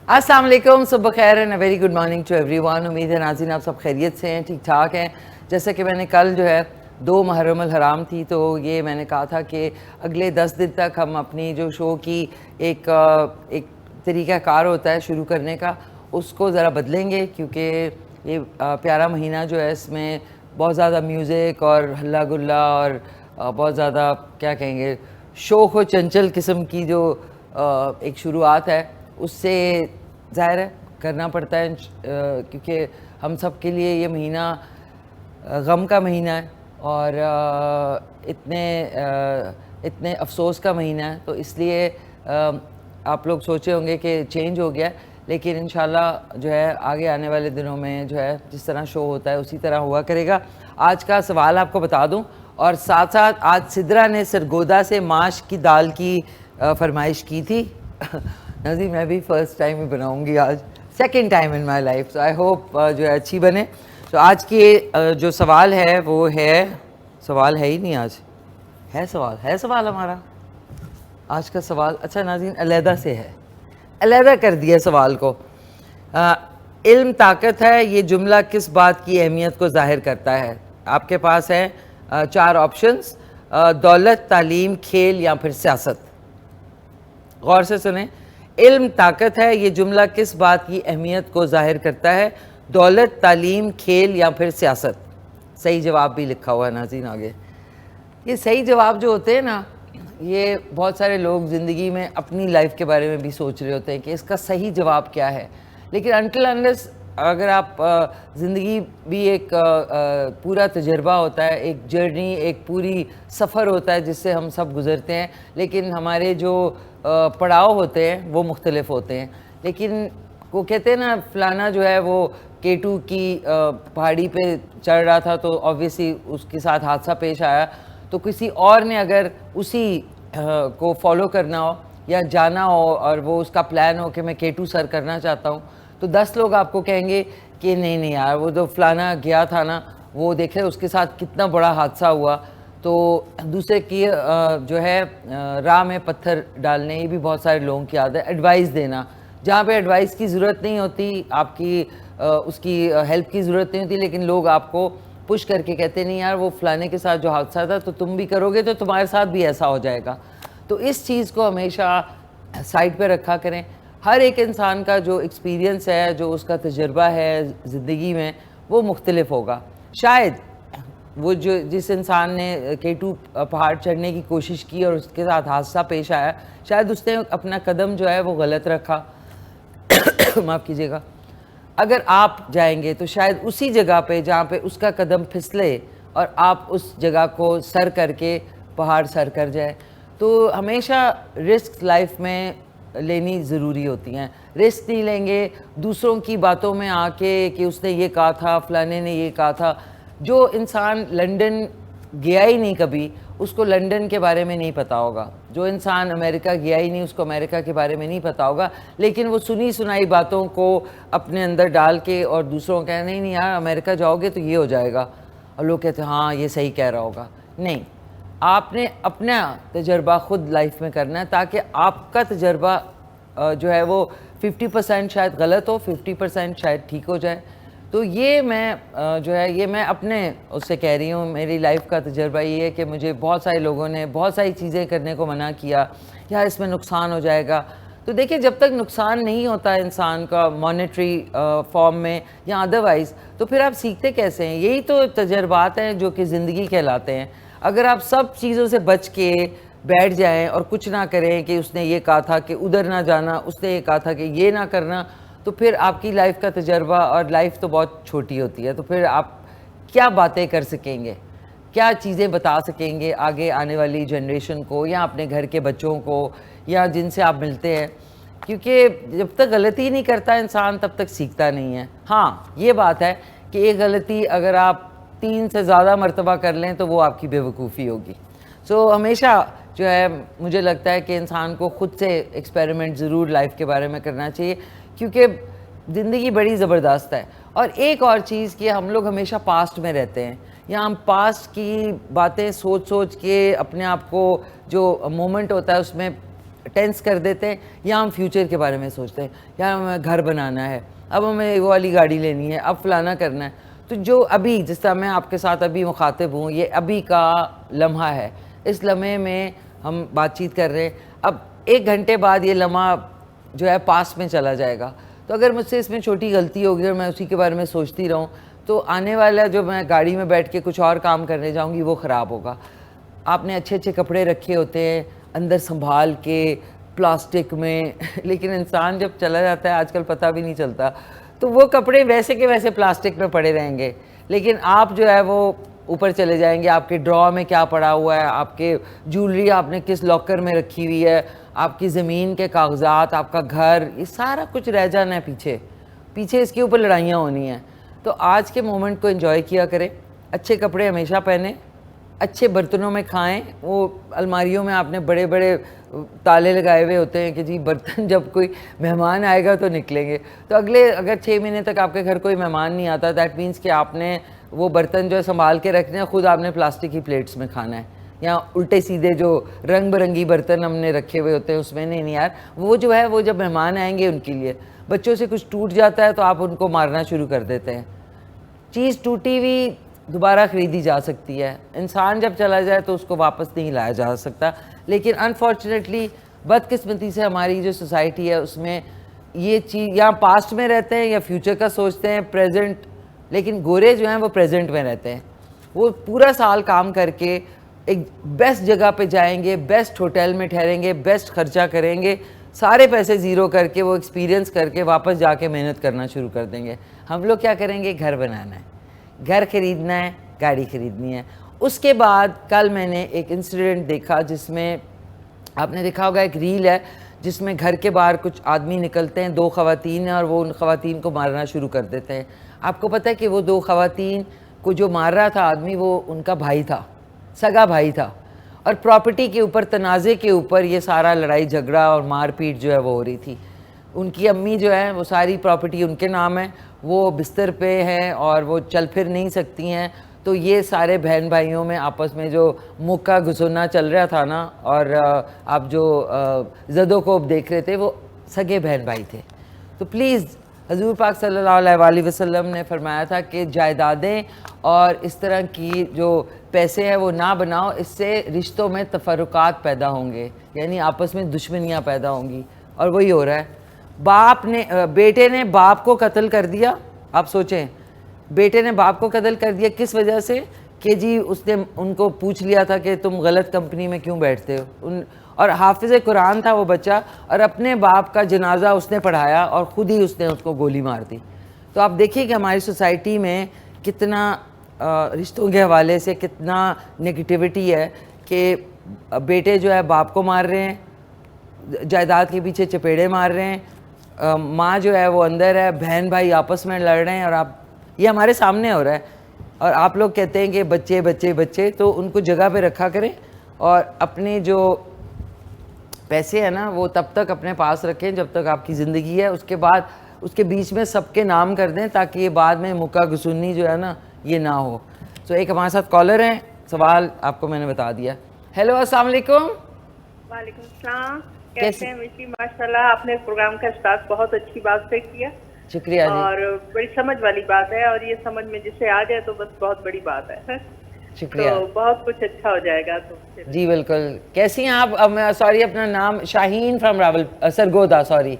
अस्सलाम वालेकुम, सुबह खैर and a very good morning to everyone. उम्मीद है नाज़रीन आप सब खैरियत से हैं, ठीक ठाक हैं। जैसे कि मैंने कल जो है 2 मुहर्रम अल हराम थी, तो ये मैंने कहा था कि अगले 10 दिन तक हम अपनी जो शो की एक तरीक़ाकार होता है शुरू करने का, उसको ज़रा बदलेंगे, क्योंकि ये प्यारा महीना जो है इसमें बहुत ज़्यादा म्यूज़िक और हल्ला गुल्ला और बहुत ज़्यादा क्या कहेंगे शोख व चंचल किस्म की जो एक शुरुआत है, उससे ज़ाहिर है करना पड़ता है, क्योंकि हम सब के लिए ये महीना गम का महीना है और इतने अफसोस का महीना है। तो इसलिए आप लोग सोचे होंगे कि चेंज हो गया, लेकिन इंशाल्लाह जो है आगे आने वाले दिनों में जो है जिस तरह शो होता है उसी तरह हुआ करेगा। आज का सवाल आपको बता दूं, और साथ साथ आज सिद्रा ने सरगोदा से माश की दाल की फरमाइश की थी। नज़ीर मैं भी फ़र्स्ट टाइम ही बनाऊंगी आज, second time in my life, so I hope जो है अच्छी बने। तो आज की जो सवाल है वो है, सवाल है ही नहीं, आज है सवाल हमारा आज का सवाल। अच्छा नाज़रीन अलहदा से है, अलहदा कर दिया सवाल को। इल्म ताकत है, ये जुमला किस बात की अहमियत को ज़ाहिर करता है? आपके पास है 4 ऑप्शंस, दौलत, तालीम, खेल या फिर सियासत। गौर से सुने, इल्म ताकत है, ये जुमला किस बात की अहमियत को ज़ाहिर करता है? दौलत, तालीम, खेल या फिर सियासत। सही जवाब भी लिखा हुआ है नाज़रीन आगे। ये सही जवाब जो होते हैं ना, ये बहुत सारे लोग ज़िंदगी में अपनी लाइफ के बारे में भी सोच रहे होते हैं कि इसका सही जवाब क्या है, लेकिन अनटिल अनलेस अगर आप ज़िंदगी भी एक पूरा तजर्बा होता है, एक जर्नी, एक पूरी सफ़र होता है जिससे हम सब गुज़रते हैं, लेकिन हमारे जो पड़ाव होते हैं वो मुख्तलिफ होते हैं। लेकिन वो कहते हैं ना, फलाना जो है वो K2 की पहाड़ी पे चढ़ रहा था तो ऑब्वियसली उसके साथ हादसा पेश आया, तो किसी और ने अगर उसी को फॉलो करना हो या जाना हो और वो उसका प्लान हो कि मैं K2 सर करना चाहता हूँ, तो 10 लोग आपको कहेंगे कि नहीं नहीं यार, वो जो फलाना गया था ना, वो देखे उसके साथ कितना बड़ा हादसा हुआ। तो दूसरे की जो है राह में पत्थर डालने, ये भी बहुत सारे लोगों की आदत है। एडवाइस देना, जहाँ पे एडवाइस की ज़रूरत नहीं होती, आपकी उसकी हेल्प की ज़रूरत नहीं होती, लेकिन लोग आपको पुश करके कहते नहीं यार वो फलाने के साथ जो हादसा था तो तुम भी करोगे तो तुम्हारे साथ भी ऐसा हो जाएगा। तो इस चीज़ को हमेशा साइड पे रखा करें। हर एक इंसान का जो एक्सपीरियंस है, जो उसका तजर्बा है ज़िंदगी में, वो मुख्तलिफ होगा। शायद वो जो जिस इंसान ने K2 पहाड़ चढ़ने की कोशिश की और उसके साथ हादसा पेश आया, शायद उसने अपना कदम जो है वो गलत रखा। माफ़ कीजिएगा। अगर आप जाएंगे तो शायद उसी जगह पे जहाँ पे उसका कदम फिसले और आप उस जगह को सर करके पहाड़ सर कर जाए। तो हमेशा रिस्क लाइफ में लेनी ज़रूरी होती हैं। रिस्क नहीं लेंगे दूसरों की बातों में आके कि उसने ये कहा था, फलाने ने ये कहा था। जो इंसान लंदन गया ही नहीं कभी, उसको लंदन के बारे में नहीं पता होगा। जो इंसान अमेरिका गया ही नहीं, उसको अमेरिका के बारे में नहीं पता होगा। लेकिन वो सुनी सुनाई बातों को अपने अंदर डाल के और दूसरों को कह नहीं नहीं यार अमेरिका जाओगे तो ये हो जाएगा, और लोग कहते हैं हाँ ये सही कह रहा होगा। नहीं, आपने अपना तजर्बा ख़ुद लाइफ में करना है, ताकि आपका तजर्बा जो है वो 50% शायद गलत हो, 50% शायद ठीक हो जाए। तो ये मैं जो है ये मैं अपने उससे कह रही हूँ। मेरी लाइफ का तजर्बा ये है कि मुझे बहुत सारे लोगों ने बहुत सारी चीज़ें करने को मना किया, यार इसमें नुकसान हो जाएगा। तो देखिए, जब तक नुकसान नहीं होता है इंसान का मॉनेटरी फॉर्म में या अदरवाइज़, तो फिर आप सीखते कैसे हैं? यही तो तजर्बात हैं जो कि ज़िंदगी कहलाते हैं। अगर आप सब चीज़ों से बच के बैठ जाएं और कुछ ना करें कि उसने ये कहा था कि उधर ना जाना, उसने ये कहा था कि ये ना करना, तो फिर आपकी लाइफ का तजर्बा और लाइफ तो बहुत छोटी होती है। तो फिर आप क्या बातें कर सकेंगे, क्या चीज़ें बता सकेंगे आगे आने वाली जनरेशन को या अपने घर के बच्चों को या जिनसे आप मिलते हैं? क्योंकि जब तक गलती नहीं करता इंसान तब तक सीखता नहीं है। हाँ, ये बात है कि एक गलती अगर आप 3 से ज़्यादा मरतबा कर लें तो वो आपकी बेवकूफ़ी होगी। सो हमेशा जो है मुझे लगता है कि इंसान को ख़ुद से एक्सपेरिमेंट ज़रूर लाइफ के बारे में करना चाहिए, क्योंकि ज़िंदगी बड़ी ज़बरदस्त है। और एक और चीज़ कि हम लोग हमेशा पास्ट में रहते हैं, या हम पास्ट की बातें सोच सोच के अपने आप को जो मोमेंट होता है उसमें टेंस कर देते हैं, या हम फ्यूचर के बारे में सोचते हैं, या हमें घर बनाना है, अब हमें वो वाली गाड़ी लेनी है, अब फलाना करना है। तो जो अभी, जिस तरह मैं आपके साथ अभी मुखातिब हूँ, ये अभी का लम्हा है, इस लम्हे में हम बातचीत कर रहे हैं। अब 1 घंटे बाद ये लम्हा जो है पास में चला जाएगा। तो अगर मुझसे इसमें छोटी गलती होगी और मैं उसी के बारे में सोचती रहूँ, तो आने वाला जो मैं गाड़ी में बैठ के कुछ और काम करने जाऊँगी वो ख़राब होगा। आपने अच्छे अच्छे कपड़े रखे होते हैं अंदर संभाल के प्लास्टिक में लेकिन इंसान जब चला जाता है आजकल पता भी नहीं चलता, तो वो कपड़े वैसे के वैसे प्लास्टिक में पड़े रहेंगे। लेकिन आप जो है वो ऊपर चले जाएंगे, आपके ड्रॉ में क्या पड़ा हुआ है, आपके ज्वेलरी आपने किस लॉकर में रखी हुई है, आपकी ज़मीन के कागजात, आपका घर, ये सारा कुछ रह जाना है पीछे। पीछे इसके ऊपर लड़ाइयाँ होनी हैं। तो आज के मोमेंट को एंजॉय किया करें, अच्छे कपड़े हमेशा पहने, अच्छे बर्तनों में खाएं। वो अलमारियों में आपने बड़े बड़े ताले लगाए हुए होते हैं कि जी बर्तन जब कोई मेहमान आएगा तो निकलेंगे। तो अगर 6 महीने तक आपके घर कोई मेहमान नहीं आता, दैट मीन्स कि आपने वो बर्तन जो है संभाल के रखने हैं, ख़ुद आपने प्लास्टिक की प्लेट्स में खाना है, या उल्टे सीधे जो रंग बिरंगी बर्तन हमने रखे हुए होते हैं उसमें। नहीं यार, वो जो है वो जब मेहमान आएंगे उनके लिए। बच्चों से कुछ टूट जाता है तो आप उनको मारना शुरू कर देते हैं। चीज़ टूटी हुई दोबारा ख़रीदी जा सकती है, इंसान जब चला जाए तो उसको वापस नहीं लाया जा सकता। लेकिन अनफॉर्चुनेटली बदकिस्मती से हमारी जो सोसाइटी है उसमें ये चीज़, या पास्ट में रहते हैं या फ्यूचर का सोचते हैं, प्रेजेंट। लेकिन गोरे जो हैं वो प्रेजेंट में रहते हैं। वो पूरा साल काम करके एक बेस्ट जगह पे जाएंगे, बेस्ट होटल में ठहरेंगे, बेस्ट खर्चा करेंगे, सारे पैसे ज़ीरो करके वो एक्सपीरियंस करके वापस जाके मेहनत करना शुरू कर देंगे। हम लोग क्या करेंगे? घर बनाना है, घर ख़रीदना है, गाड़ी ख़रीदनी है। उसके बाद कल मैंने एक इंसिडेंट देखा जिसमें आपने देखा होगा, एक रील है जिसमें घर के बाहर कुछ आदमी निकलते हैं, 2 ख़वातीन हैं, और वो उन ख़वातीन को मारना शुरू कर देते हैं। आपको पता है कि वो 2 ख़वातीन को जो मार रहा था आदमी, वो उनका भाई था, सगा भाई था। और प्रॉपर्टी के ऊपर, तनाज़े के ऊपर ये सारा लड़ाई झगड़ा और मारपीट जो है वो हो रही थी। उनकी अम्मी जो है वो सारी प्रॉपर्टी उनके नाम है, वो बिस्तर पे हैं और वो चल फिर नहीं सकती हैं। तो ये सारे बहन भाइयों में आपस में जो मुक्का घुसुना चल रहा था ना, और आप जो ज़दों को देख रहे थे, वो सगे बहन भाई थे। तो प्लीज़, हजूर पाक सल्लल्लाहु अलैहि वसल्लम ने फरमाया था कि जायदादें और इस तरह की जो पैसे हैं वो ना बनाओ, इससे रिश्तों में तफरुकात पैदा होंगे, यानी आपस में दुश्मनियाँ पैदा होंगी। और वही हो रहा है। बेटे ने बाप को कत्ल कर दिया। आप सोचें, बेटे ने बाप को कत्ल कर दिया किस वजह से? कि जी उसने उनको पूछ लिया था कि तुम गलत कंपनी में क्यों बैठते हो। और हाफिज़ कुरान था वो बच्चा, और अपने बाप का जनाजा उसने पढ़ाया और ख़ुद ही उसने उसको गोली मार दी। तो आप देखिए कि हमारी सोसाइटी में कितना रिश्तों के हवाले से कितना नेगेटिविटी है कि बेटे जो है बाप को मार रहे हैं, जायदाद के पीछे चपेड़े मार रहे हैं, माँ जो है वो अंदर है, बहन भाई आपस में लड़ रहे हैं, और आप, ये हमारे सामने हो रहा है। और आप लोग कहते हैं कि बच्चे बच्चे बच्चे, तो उनको जगह पे रखा करें, और अपने जो पैसे हैं ना वो तब तक अपने पास रखें जब तक आपकी ज़िंदगी है। उसके बाद उसके बीच में सबके नाम कर दें, ताकि ये बाद में मुक्का घुसुन्नी जो है ना ये ना हो। तो एक हमारे साथ कॉलर हैं, सवाल आपको मैंने बता दिया। हेलो, अस्सलाम वालेकुम। वालेकुम सलाम, कैसे हैं मिशी? माशाल्लाह, आपने प्रोग्राम का स्टार्ट बहुत अच्छी बात से किया, शुक्रिया जी। और बड़ी समझ वाली बात है, और ये समझ में जिसे आ जाए तो बस बहुत बड़ी बात है। शुक्रिया। तो बहुत कुछ अच्छा हो जाएगा। तो जी बिल्कुल। कैसी हैं आप? सॉरी, अपना नाम? शाहीन फ्रॉम रावल सरगोदा, सॉरी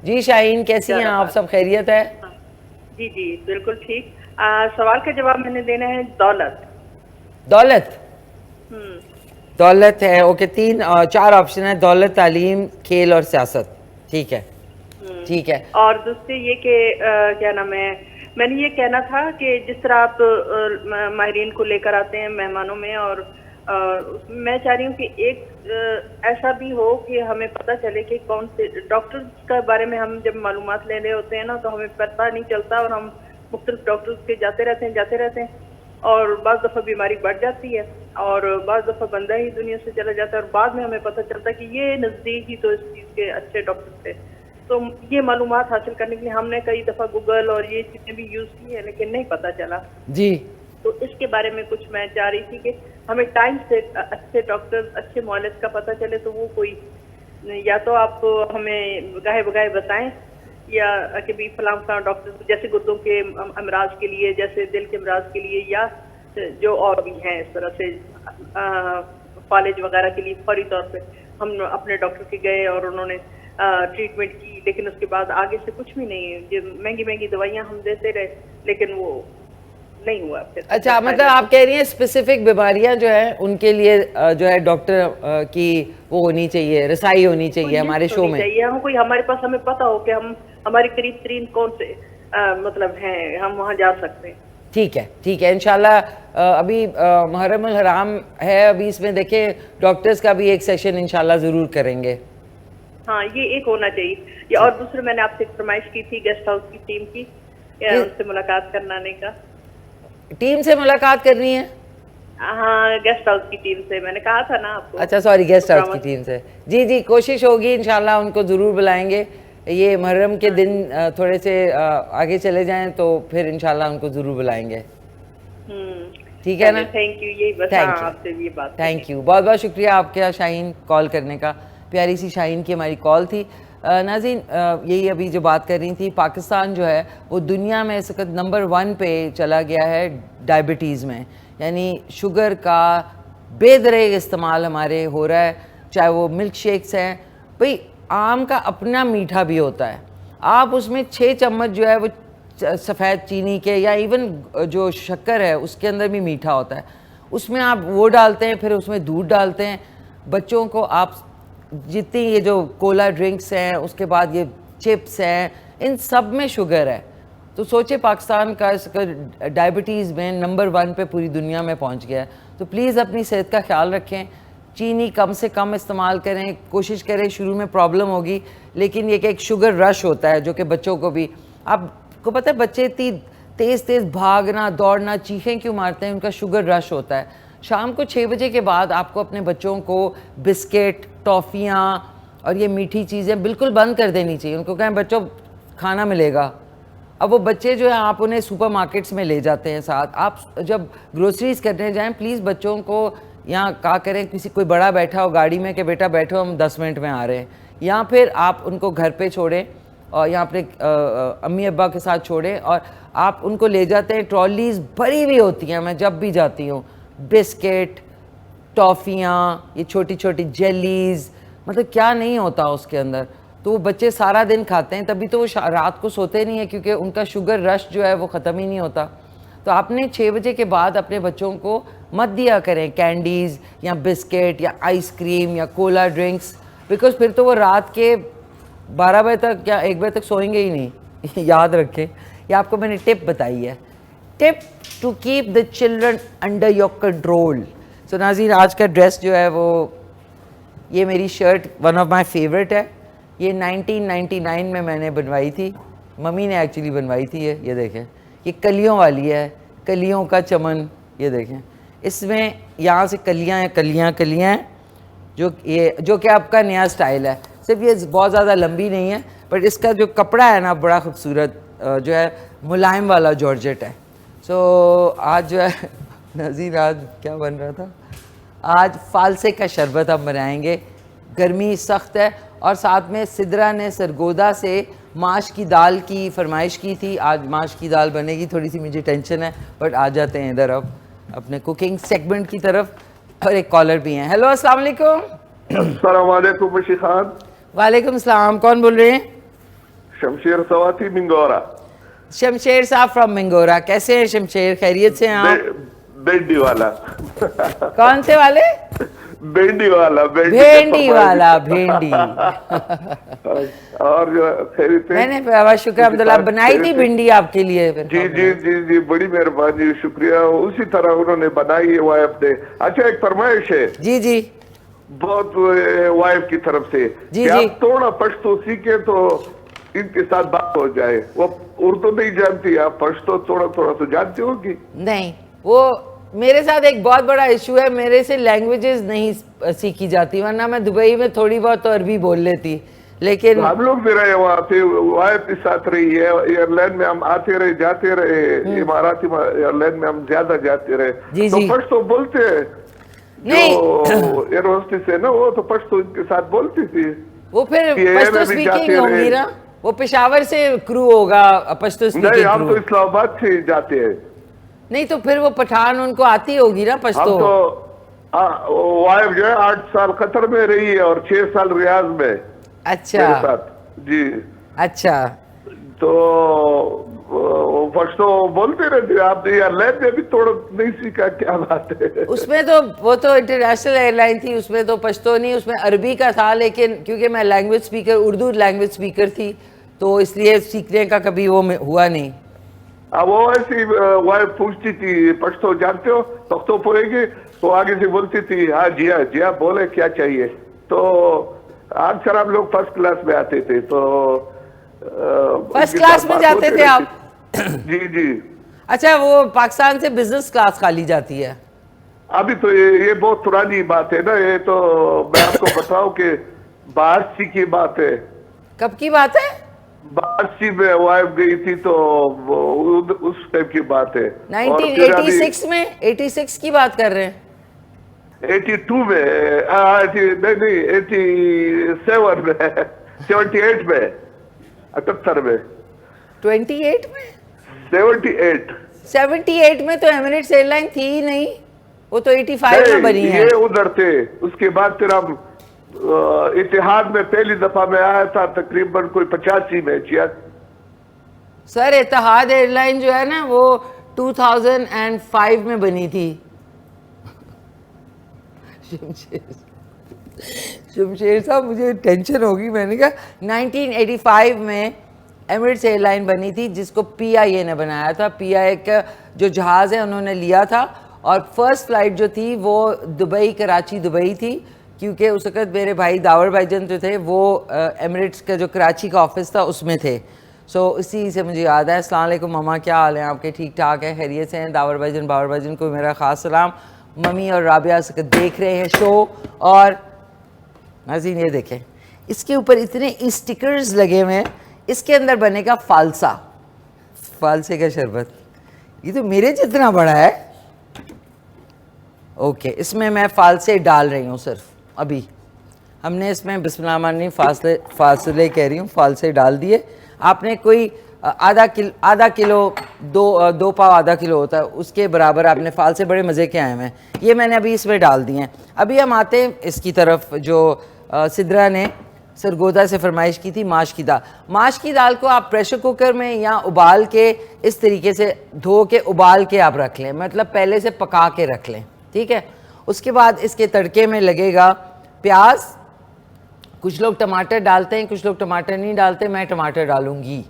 जी। शाहीन, कैसी हैं आप? सब खैरियत है? जी जी बिल्कुल ठीक। सवाल का जवाब मैंने देना है दौलत। दौलत? दौलत है, ओके। 4 ऑप्शन है, दौलत, तालीम, खेल और सियासत। ठीक है, ठीक है। और दूसरे ये कि क्या नाम है, मैंने ये कहना था कि जिस तरह आप माहिरीन को लेकर आते हैं मेहमानों में, और मैं चाह रही हूँ कि एक ऐसा भी हो कि हमें पता चले कि कौन से डॉक्टर्स के बारे में हम जब मालूमात ले रहे होते हैं ना, तो हमें पता नहीं चलता, और हम मुख्तलिफ डॉक्टर्स के जाते रहते हैं, और बाज़ दफ़ा बीमारी बढ़ जाती है, और बाज़ दफ़ा बंदा ही दुनिया से चला जाता है, और बाद में हमें पता चलता है कि ये नज़दीक ही तो इस चीज़ के अच्छे डॉक्टर थे। तो ये मालूमात हासिल करने के लिए हमने कई दफ़ा गूगल और ये चीज़ें भी यूज़ की है, लेकिन नहीं पता चला जी। तो इसके बारे में कुछ मैं चाह रही थी कि हमें टाइम से अच्छे डॉक्टर, अच्छे मौलिद का पता चले, तो वो कोई या तो आप हमें गाहे बगाहे बताएं, या कि भी फलां डॉक्टर जैसे गुर्दों के अमराज के लिए, जैसे दिल के अमराज के लिए, या जो और भी हैं इस तरह से फालिज वगैरह के लिए फौरी तौर पे हम अपने डॉक्टर के गए और उन्होंने ट्रीटमेंट की, लेकिन उसके बाद आगे से कुछ भी नहीं। जो महंगी महंगी दवाइयाँ हम देते रहे, लेकिन वो नहीं हुआ फिर। अच्छा, मतलब आप कह रही हैं स्पेसिफिक बीमारियां जो है उनके लिए जो है डॉक्टर की वो होनी चाहिए, रसाई होनी चाहिए हमारे शो में। चाहिए हम कोई, हमारे पास हमें पता हो कि हम हमारे करीब तरीन कौन से मतलब हैं, हम वहाँ जा सकते हैं। ठीक है, ठीक है, इंशाल्लाह। अभी मुहर्रम उल हराम है, अभी इसमें देखिए डॉक्टर्स का भी एक सेशन इंशाल्लाह ज़रूर करेंगे। हाँ, ये एक होना चाहिए। या और दूसरे मैंने आपसे एक फरमाइश की थी गेस्ट हाउस की टीम की, उनसे मुलाकात कराने का। टीम से मुलाकात करनी है? हाँ, गेस्ट हाउस की टीम से मैंने कहा था ना आपको। अच्छा, सॉरी, गेस्ट हाउस की टीम से। जी जी, कोशिश होगी इंशाल्लाह, उनको ज़रूर बुलाएंगे। ये मुहर्रम के दिन थोड़े से आगे चले जाएं तो फिर इंशाल्लाह उनको ज़रूर बुलाएंगे। ठीक है ना? Thank you. यही बस आपसे ये बात। थैंक यू, बहुत बहुत शुक्रिया आपका शाहीन कॉल करने का। प्यारी सी शाहीन की हमारी कॉल थी। नाज़रीन, यही अभी जो बात कर रही थी, पाकिस्तान जो है वो दुनिया में इस वक्त नंबर 1 पे चला गया है डायबिटीज़ में। यानी शुगर का बेदरेग इस्तेमाल हमारे हो रहा है, चाहे वो मिल्क शेक्स हैं। भाई, आम का अपना मीठा भी होता है, आप उसमें 6 चम्मच जो है वो सफ़ेद चीनी के, या इवन जो शक्कर है उसके अंदर भी मीठा होता है, उसमें आप वो डालते हैं, फिर उसमें दूध डालते हैं। बच्चों को आप जितनी ये जो कोला ड्रिंक्स हैं, उसके बाद ये चिप्स हैं, इन सब में शुगर है। तो सोचे पाकिस्तान का डायबिटीज़ में नंबर 1 पे पूरी दुनिया में पहुंच गया है। तो प्लीज़ अपनी सेहत का ख्याल रखें, चीनी कम से कम इस्तेमाल करें, कोशिश करें। शुरू में प्रॉब्लम होगी, लेकिन ये कि एक शुगर रश होता है जो कि बच्चों को भी, आपको पता है बच्चे इतनी तेज़ तेज़ भागना दौड़ना चीखें क्यों मारते हैं, उनका शुगर रश होता है। शाम को 6 बजे के बाद आपको अपने बच्चों को बिस्किट, टॉफ़ियाँ और ये मीठी चीज़ें बिल्कुल बंद कर देनी चाहिए। उनको कहें बच्चों खाना मिलेगा। अब वो बच्चे जो है आप उन्हें सुपर मार्केट्स में ले जाते हैं साथ, आप जब ग्रोसरीज करने जाएं प्लीज़ बच्चों को यहाँ कहा करें, किसी कोई बड़ा बैठा हो गाड़ी में कि बेटा बैठो हम 10 मिनट में आ रहे हैं, या फिर आप उनको घर पे छोड़ें और यहाँ अपने अम्मी अब्बा के साथ छोड़ें और आप उनको ले जाते हैं। ट्रॉलीज़ भरी हुई होती हैं, मैं जब भी जाती हूँ, बिस्किट, टॉफ़ियाँ, ये छोटी छोटी जेलीज़, मतलब क्या नहीं होता उसके अंदर। तो वो बच्चे सारा दिन खाते हैं, तभी तो वो रात को सोते नहीं है, क्योंकि उनका शुगर रश जो है वो ख़त्म ही नहीं होता। तो आपने 6 बजे के बाद अपने बच्चों को मत दिया करें कैंडीज़ या बिस्किट या आइसक्रीम या कोला ड्रिंक्स, बिकॉज फिर तो वो रात के 12 बजे तक या 1 बजे तक सोएंगे ही नहीं। याद रखें, ये आपको मैंने टिप बताई है, tip to keep the children under your control. So नाज़रीन, आज का ड्रेस जो है वो, ये मेरी shirt one of my favourite है। ये 1999 में मैंने बनवाई थी, मम्मी ने एक्चुअली बनवाई थी। ये देखें, ये कलियों वाली है, कलियों का चमन। ये देखें, इसमें यहाँ से कलियाँ हैं, कलियाँ कलियाँ हैं, जो कि आपका नया स्टाइल है। सिर्फ ये बहुत ज़्यादा लंबी नहीं है, बट इसका जो कपड़ा है ना बड़ा खूबसूरत जो है मुलायम वाला जॉर्जेट है। सो आज जो है नज़ीर, आज क्या बन रहा था, आज फालसे का शरबत हम बनाएंगे। गर्मी सख्त है और साथ में सिद्रा ने सरगोदा से माश की दाल की फरमाइश की थी। आज माश की दाल बनेगी, थोड़ी सी मुझे टेंशन है, बट आ जाते हैं इधर अब अपने कुकिंग सेगमेंट की तरफ। और एक कॉलर भी हैं। हेलो, अस्सलाम वालेकुम। अस्सलाम वालेकुम बशी खान। वालेकुम सलाम, कौन बोल रहे हैं? शमशेर सवाती मिंगोरा। शमशेर साहब फ्रॉम मिंगोरा, कैसे हैं शमशेर, खैरियत से हैं आप? भेंडी वाला। कौन से वाले? भेंडी वाला। भेंडी वाला, भेंडी। और जो खैरियत, मैंने बहुत शुक्र अब्दुल्ला बनाई थी भिंडी आपके लिए। जी जी जी जी, बड़ी मेहरबानी, शुक्रिया। उसी तरह उन्होंने बनाई है वाइफ ने। अच्छा, एक फरमाइश है जी जी, बहुत वाइफ की तरफ से जी कि जी, आप थोड़ा पश्तो सीखे तो इनके साथ बात हो जाए। वो उर्दू नहीं जानती, आप पश्तो थोड़ा थोड़ा तो जानती होगी। नहीं, वो मेरे साथ एक बहुत बड़ा इशू है, मेरे से लैंग्वेजेस नहीं सीखी जाती, वरना मैं दुबई में थोड़ी बहुत तो अरबी बोल लेती, लेकिन हम लोग भी रहे वहाँ पे, वाइफ के साथ रही है। एयरलाइन में हम आते रहे जाते रहे, इमाराती एयरलाइन में हम ज्यादा जाते रहे। जी तो जी, पश्तो बोलते हैं, नहीं जो एयर होस्टेस है ना, वो तो पश्तो इनके साथ बोलती थी। वो फिर ये पश्तो में भी स्पीकिंग जाते होंगी रहे। ना, वो पेशावर से क्रू होगा पश्तो नहीं, स्पीकिंग हम क्रू। तो इस्लामाबाद से जाते हैं। नहीं तो फिर वो पठान उनको आती होगी ना हम पश्तो। तो वाइफ जो है 8 साल कतर में रही है और 6 साल रियाज में अच्छा मेरे साथ जी। अच्छा। तो फर्स्ट तो बोलते रहते आप यार, लैब में भी थोड़ा नहीं सीखा, क्या बात है। उसमें तो वो तो इंटरनेशनल एयरलाइन थी, उसमें तो पश्तो नहीं, उसमें अरबी का था, लेकिन क्योंकि मैं language speaker, Urdu language speaker थी, तो इसलिए सीखने का कभी वो हुआ नहीं। वो ऐसी वाइफ पूछती थी पश्तो जानते हो, तख्तो पढ़ेगी, तो आगे से बोलती थी हाँ जी हाँ जी हाँ, बोले क्या चाहिए। तो अक्सर हम लोग फर्स्ट क्लास में आते थे, तो फर्स्ट उनके क्लास साथ में बात जाते होती थे आप? रहती। जी जी। अच्छा, वो पाकिस्तान से बिजनेस क्लास खाली जाती है? अभी तो ये बहुत पुरानी बात है ना, ये तो मैं आपको बताऊं कि 82 की बात है। कब की बात है? 82 में वाइफ गई थी, तो उस टाइम की बात है। और फिर अभी 1986 में, 86 की बात कर रहे हैं? 82 में नहीं 87 में 78 में 78 में 28 में 78 78 में तो एमिरेट्स एयरलाइन थी ही नहीं, वो तो 85 में बनी है। ये उधर थे। उसके बाद फिर हम इतिहाद में पहली दफा में आया था तकरीबन कोई 85 में। सर इतिहाद एयरलाइन जो है ना वो 2005 में बनी थी। शमशेर साहब मुझे टेंशन होगी, मैंने कहा 1985 में एमिरेट्स एयरलाइन बनी थी, जिसको PIA ने बनाया था। PIA का जो जहाज़ है उन्होंने लिया था, और फर्स्ट फ्लाइट जो थी वो दुबई, कराची दुबई थी, क्योंकि उस वक़्त मेरे भाई दावर भाईजान जो थे वो एमिरेट्स का जो कराची का ऑफिस था उसमें थे। सो इसी से मुझे याद है। अस्सलाम वालेकुम मामा, क्या हाल है आपके? ठीक ठाक है, खैरियत से हैं? दावर भाईजान, बावर भाईजान को मेरा ख़ास सलाम। मम्मी और राबिया देख रहे हैं शो। और नाज़रीन ये देखें, इसके ऊपर इतने स्टिकर्स लगे हुए हैं, इसके अंदर बनेगा फालसा, फालसे का शरबत। ये तो मेरे जितना बड़ा है। ओके, इसमें मैं फालसे डाल रही हूँ सिर्फ। अभी हमने इसमें बिस्मिल्लाह फासले कह रही हूँ, फालसे डाल दिए। आपने कोई आधा किलो दो पाव आधा किलो होता है, उसके बराबर आपने फालसे, बड़े मज़े के आए हैं। ये मैंने अभी इसमें डाल दिए हैं। अभी हम आते हैं इसकी तरफ, जो सिद्रा ने सरगोदा से फरमाइश की थी, माश की दाल। माश की दाल को आप प्रेशर कुकर में या उबाल के इस तरीके से धो के उबाल के आप रख लें, मतलब पहले से पका के रख लें, ठीक है। उसके बाद इसके तड़के में लगेगा प्याज, कुछ लोग टमाटर डालते हैं, कुछ लोग टमाटर नहीं डालते, मैं टमाटर डालूंगी,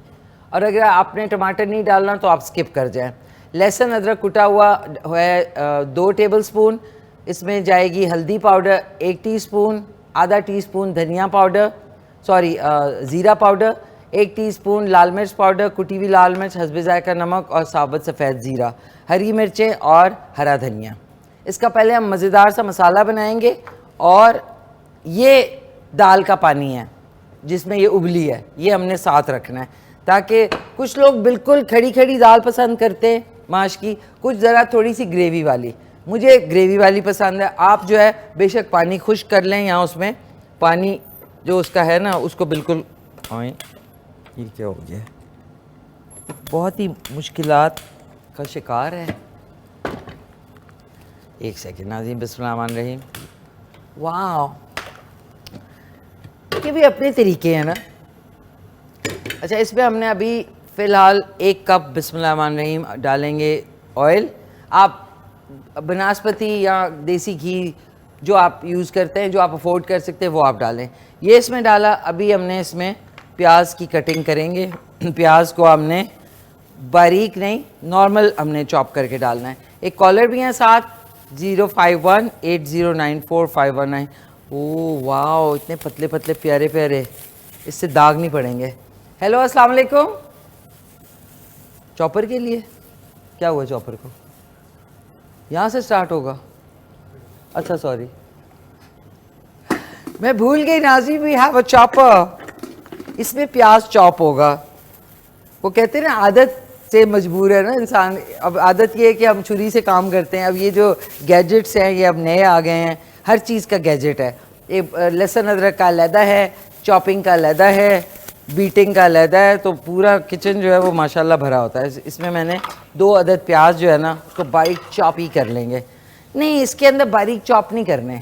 और अगर आपने टमाटर नहीं डालना तो आप स्किप कर जाएं। लहसुन अदरक कुटा हुआ है 2 टेबलस्पून। इसमें जाएगी हल्दी पाउडर 1 टीस्पून, आधा टीस्पून धनिया पाउडर, ज़ीरा पाउडर, 1 टीस्पून लाल मिर्च पाउडर, कुटी हुई लाल मिर्च, हस्बे ज़ायका नमक और साबुत सफ़ेद ज़ीरा, हरी मिर्चें और हरा धनिया। इसका पहले हम मज़ेदार सा मसाला बनाएंगे। और ये दाल का पानी है जिसमें ये उबली है, ये हमने साथ रखना है, ताकि कुछ लोग बिल्कुल खड़ी खड़ी दाल पसंद करते हैं माश की, कुछ ज़रा थोड़ी सी ग्रेवी वाली। मुझे ग्रेवी वाली पसंद है। आप जो है बेशक पानी खुश्क कर लें, यहाँ उसमें पानी जो उसका है ना उसको बिल्कुल। ये क्या हो गया, बहुत ही मुश्किलात का शिकार है। एक सेकेंड नाज़रीन, बिस्मिल्लाहिर्रहमानिर्रहीम। वाह, ये भी अपने तरीके हैं ना। अच्छा, इसमें हमने अभी फ़िलहाल 1 कप बिस्मिल्लाहिर्रहमानिर्रहीम डालेंगे ऑयल। आप बनास्पति या देसी घी जो आप यूज़ करते हैं, जो आप अफोर्ड कर सकते हैं, वो आप डालें। ये इसमें डाला। अभी हमने इसमें प्याज की कटिंग करेंगे। प्याज को हमने बारीक नहीं, नॉर्मल हमने चॉप करके डालना है। एक कॉलर भी है साथ, 05180945119। ओह वाह, इतने पतले पतले प्यारे प्यारे, इससे दाग नहीं पड़ेंगे। हेलो, अस्सलाम वालेकुम। चॉपर के लिए क्या हुआ? चॉपर को यहाँ से स्टार्ट होगा? अच्छा सॉरी, मैं भूल गई नाज़रीन, वी हैव अ चॉपर। इसमें प्याज चॉप होगा। वो कहते हैं ना, आदत से मजबूर है ना इंसान। अब आदत ये है कि हम छुरी से काम करते हैं। अब ये जो गैजेट्स हैं ये अब नए आ गए हैं, हर चीज़ का गैजेट है। ये लहसुन अदरक का अलहदा है, चॉपिंग का अलहदा है, बीटिंग का अलहदा है, तो पूरा किचन जो है वो माशाल्लाह भरा होता है। इसमें मैंने 2 अदद प्याज जो है ना उसको बारीक चॉप ही कर लेंगे। नहीं, इसके अंदर बारीक चॉप नहीं करने,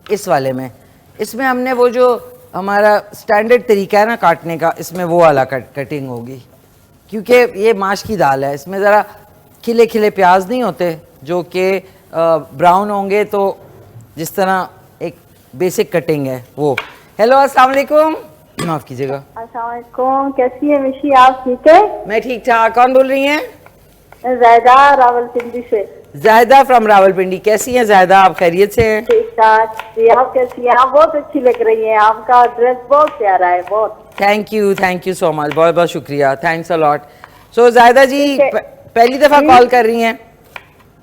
इस वाले में। इसमें हमने वो जो हमारा स्टैंडर्ड तरीका है ना काटने का, इसमें वो वाला कटिंग होगी, क्योंकि ये माश की दाल है। इसमें ज़रा खिले खिले प्याज नहीं होते जो कि ब्राउन होंगे, तो जिस तरह एक बेसिक कटिंग है वो। हेलो, अस्सलाम वालेकुम, माफ़ कीजिएगा। अस्सलाम वालेकुम, कैसी है मिशी, आप ठीक है? मैं ठीक ठाक। कौन बोल रही हैं? ज़ायदा, रावलपिंडी से। जायदा फ्रॉम रावलपिंडी। कैसी हैं जायदा, आप खैरियत से हैं? ठीक ठाक जी, आप कैसी हैं? आप बहुत अच्छी लग रही हैं, आपका ड्रेस बहुत प्यारा है, बहुत। थैंक यू सो मच, बहुत बहुत शुक्रिया, थैंक्स अ लॉट। सो जायदा जी ठीक है। पहली दफ़ा कॉल कर रही हैं?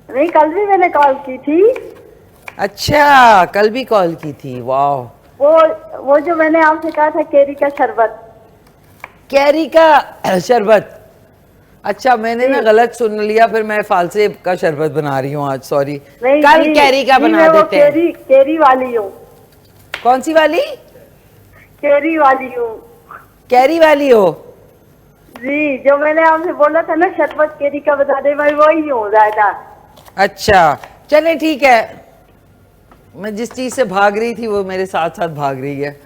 नहीं, कल भी मैंने कॉल की थी। अच्छा, कल भी कॉल की थी, वाह। वो जो मैंने आपसे कहा था केरी का शरबत। कैरी का शरबत, अच्छा मैंने ना गलत सुन लिया, फिर मैं फालसे का शरबत बना रही हूँ आज, सॉरी। नहीं कल जी, कैरी का जी, बना मैं वो देते हैं। केरी वाली हूँ। कौन सी वाली? केरी वाली हूँ कैरी वाली हो? जी, जो मैंने आपसे बोला था ना शरबत केरी का बता दे, मैं वही हूँ ज़ायदा। अच्छा चलें ठीक है, मैं जिस चीज़ से भाग रही थी वो मेरे साथ साथ भाग रही है।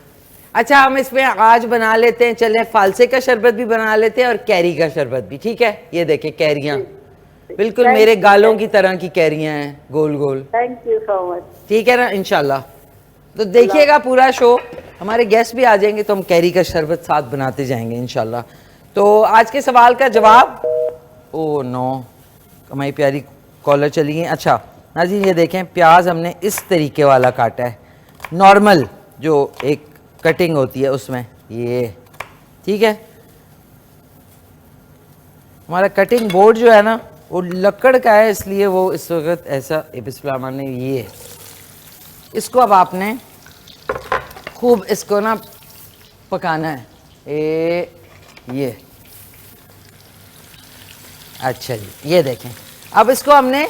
अच्छा, हम इसमें आज बना लेते हैं, चलें फालसे का शरबत भी बना लेते हैं और कैरी का शरबत भी, ठीक है? ये देखें कैरियाँ, बिल्कुल मेरे गालों की तरह की कैरियाँ हैं, गोल गोल। Thank you so much. ठीक है ना, इंशाल्लाह। तो देखिएगा पूरा शो, हमारे गेस्ट भी आ जाएंगे तो हम कैरी का शरबत साथ बनाते जाएंगे इंशाल्लाह। तो आज के सवाल का जवाब, ओ नो, हमारी प्यारी कॉलर चली गई। अच्छा नाज़रीन, ये देखें प्याज हमने इस तरीके वाला काटा है, नॉर्मल जो एक कटिंग होती है उसमें, ये ठीक है। हमारा कटिंग बोर्ड जो है ना वो लकड़ का है, इसलिए वो इस वक्त ऐसा बिस्मिल्लाह ने ये, इसको अब आपने खूब इसको ना पकाना है। ये अच्छा जी, ये देखें अब इसको हमने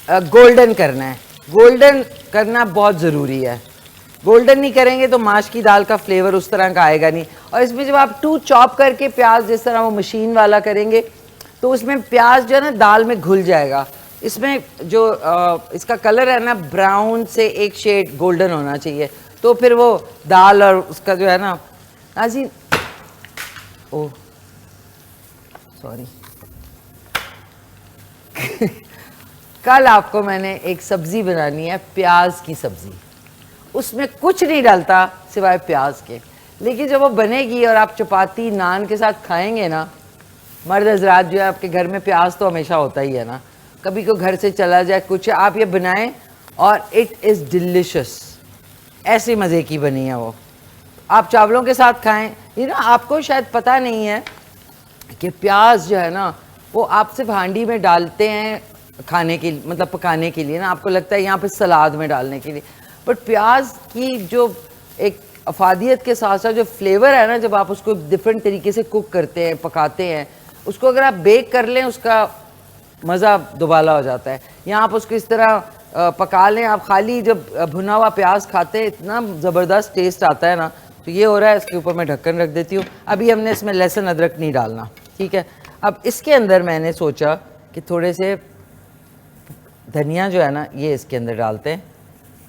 गोल्डन करना है। गोल्डन करना बहुत ज़रूरी है, गोल्डन नहीं करेंगे तो माश की दाल का फ्लेवर उस तरह का आएगा नहीं। और इसमें जब आप 2 चॉप करके प्याज जिस तरह वो मशीन वाला करेंगे तो उसमें प्याज जो है ना दाल में घुल जाएगा। इसमें जो इसका कलर है ना ब्राउन से एक शेड गोल्डन होना चाहिए, तो फिर वो दाल और उसका जो है ना नाज़ी, ओह सॉरी कल आपको मैंने एक सब्ज़ी बनानी है, प्याज की सब्ज़ी, उसमें कुछ नहीं डालता सिवाय प्याज के, लेकिन जब वो बनेगी और आप चपाती नान के साथ खाएंगे ना, मर्द हजरात जो है आपके घर में प्याज तो हमेशा होता ही है ना, कभी को घर से चला जाए कुछ, आप ये बनाएं और इट इज़ डिलिशियस, ऐसे मज़े की बनी है वो। आप चावलों के साथ खाएं। ये ना आपको शायद पता नहीं है कि प्याज जो है ना वो आप सिर्फ हांडी में डालते हैं खाने के लिए, मतलब पकाने के लिए ना, आपको लगता है यहाँ पे सलाद में डालने के लिए, बट प्याज की जो एक अफादियत के साथ साथ जो फ्लेवर है ना, जब आप उसको डिफरेंट तरीके से कुक करते हैं, पकाते हैं, उसको अगर आप बेक कर लें उसका मज़ा दुबाला हो जाता है। या आप उसको इस तरह पका लें, आप खाली जब भुना हुआ प्याज खाते हैं इतना ज़बरदस्त टेस्ट आता है ना। तो ये हो रहा है, इसके ऊपर मैं ढक्कन रख देती हूँ। अभी हमने इसमें लहसुन अदरक नहीं डालना, ठीक है। अब इसके अंदर मैंने सोचा कि थोड़े से धनिया जो है ना ये इसके अंदर डालते हैं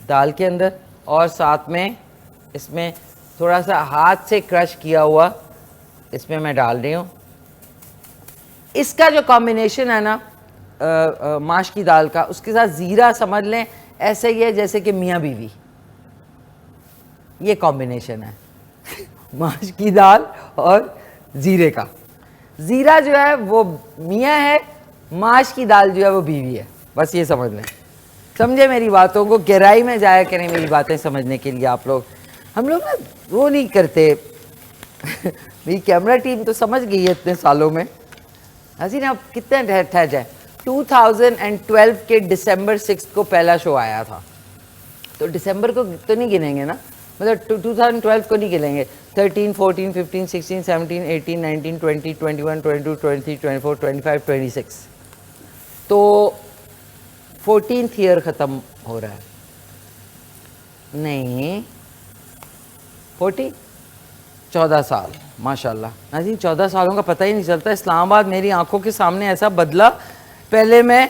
दाल के अंदर, और साथ में इसमें थोड़ा सा हाथ से क्रश किया हुआ इसमें मैं डाल रही हूँ। इसका जो कॉम्बिनेशन है ना माश की दाल का, उसके साथ ज़ीरा समझ लें ऐसे ही है जैसे कि मियाँ बीवी, ये कॉम्बिनेशन है माश की दाल और ज़ीरे का। ज़ीरा जो है वो मियाँ है, माश की दाल जो है वो बीवी है, बस ये समझ लें। समझे मेरी बातों को, गहराई में जाया करें मेरी बातें समझने के लिए आप लोग। हम लोग ना वो नहीं करते मेरी कैमरा टीम तो समझ गई है इतने सालों में। हसीन आप कितने ठहर जाए, 2012 के दिसंबर 6 को पहला शो आया था, तो दिसंबर को तो नहीं गिनेंगे ना, मतलब 2012 को नहीं गिनेंगे। 13, 14, 15, 16, 17, 18, 19, 20, 21, 22, 23, 24, 25, 26, तो 14th ईयर ख़त्म हो रहा है। नहीं 40 14 साल माशाल्लाह। नाज़रीन 14 सालों का पता ही नहीं चलता। इस्लामाबाद मेरी आंखों के सामने ऐसा बदला, पहले मैं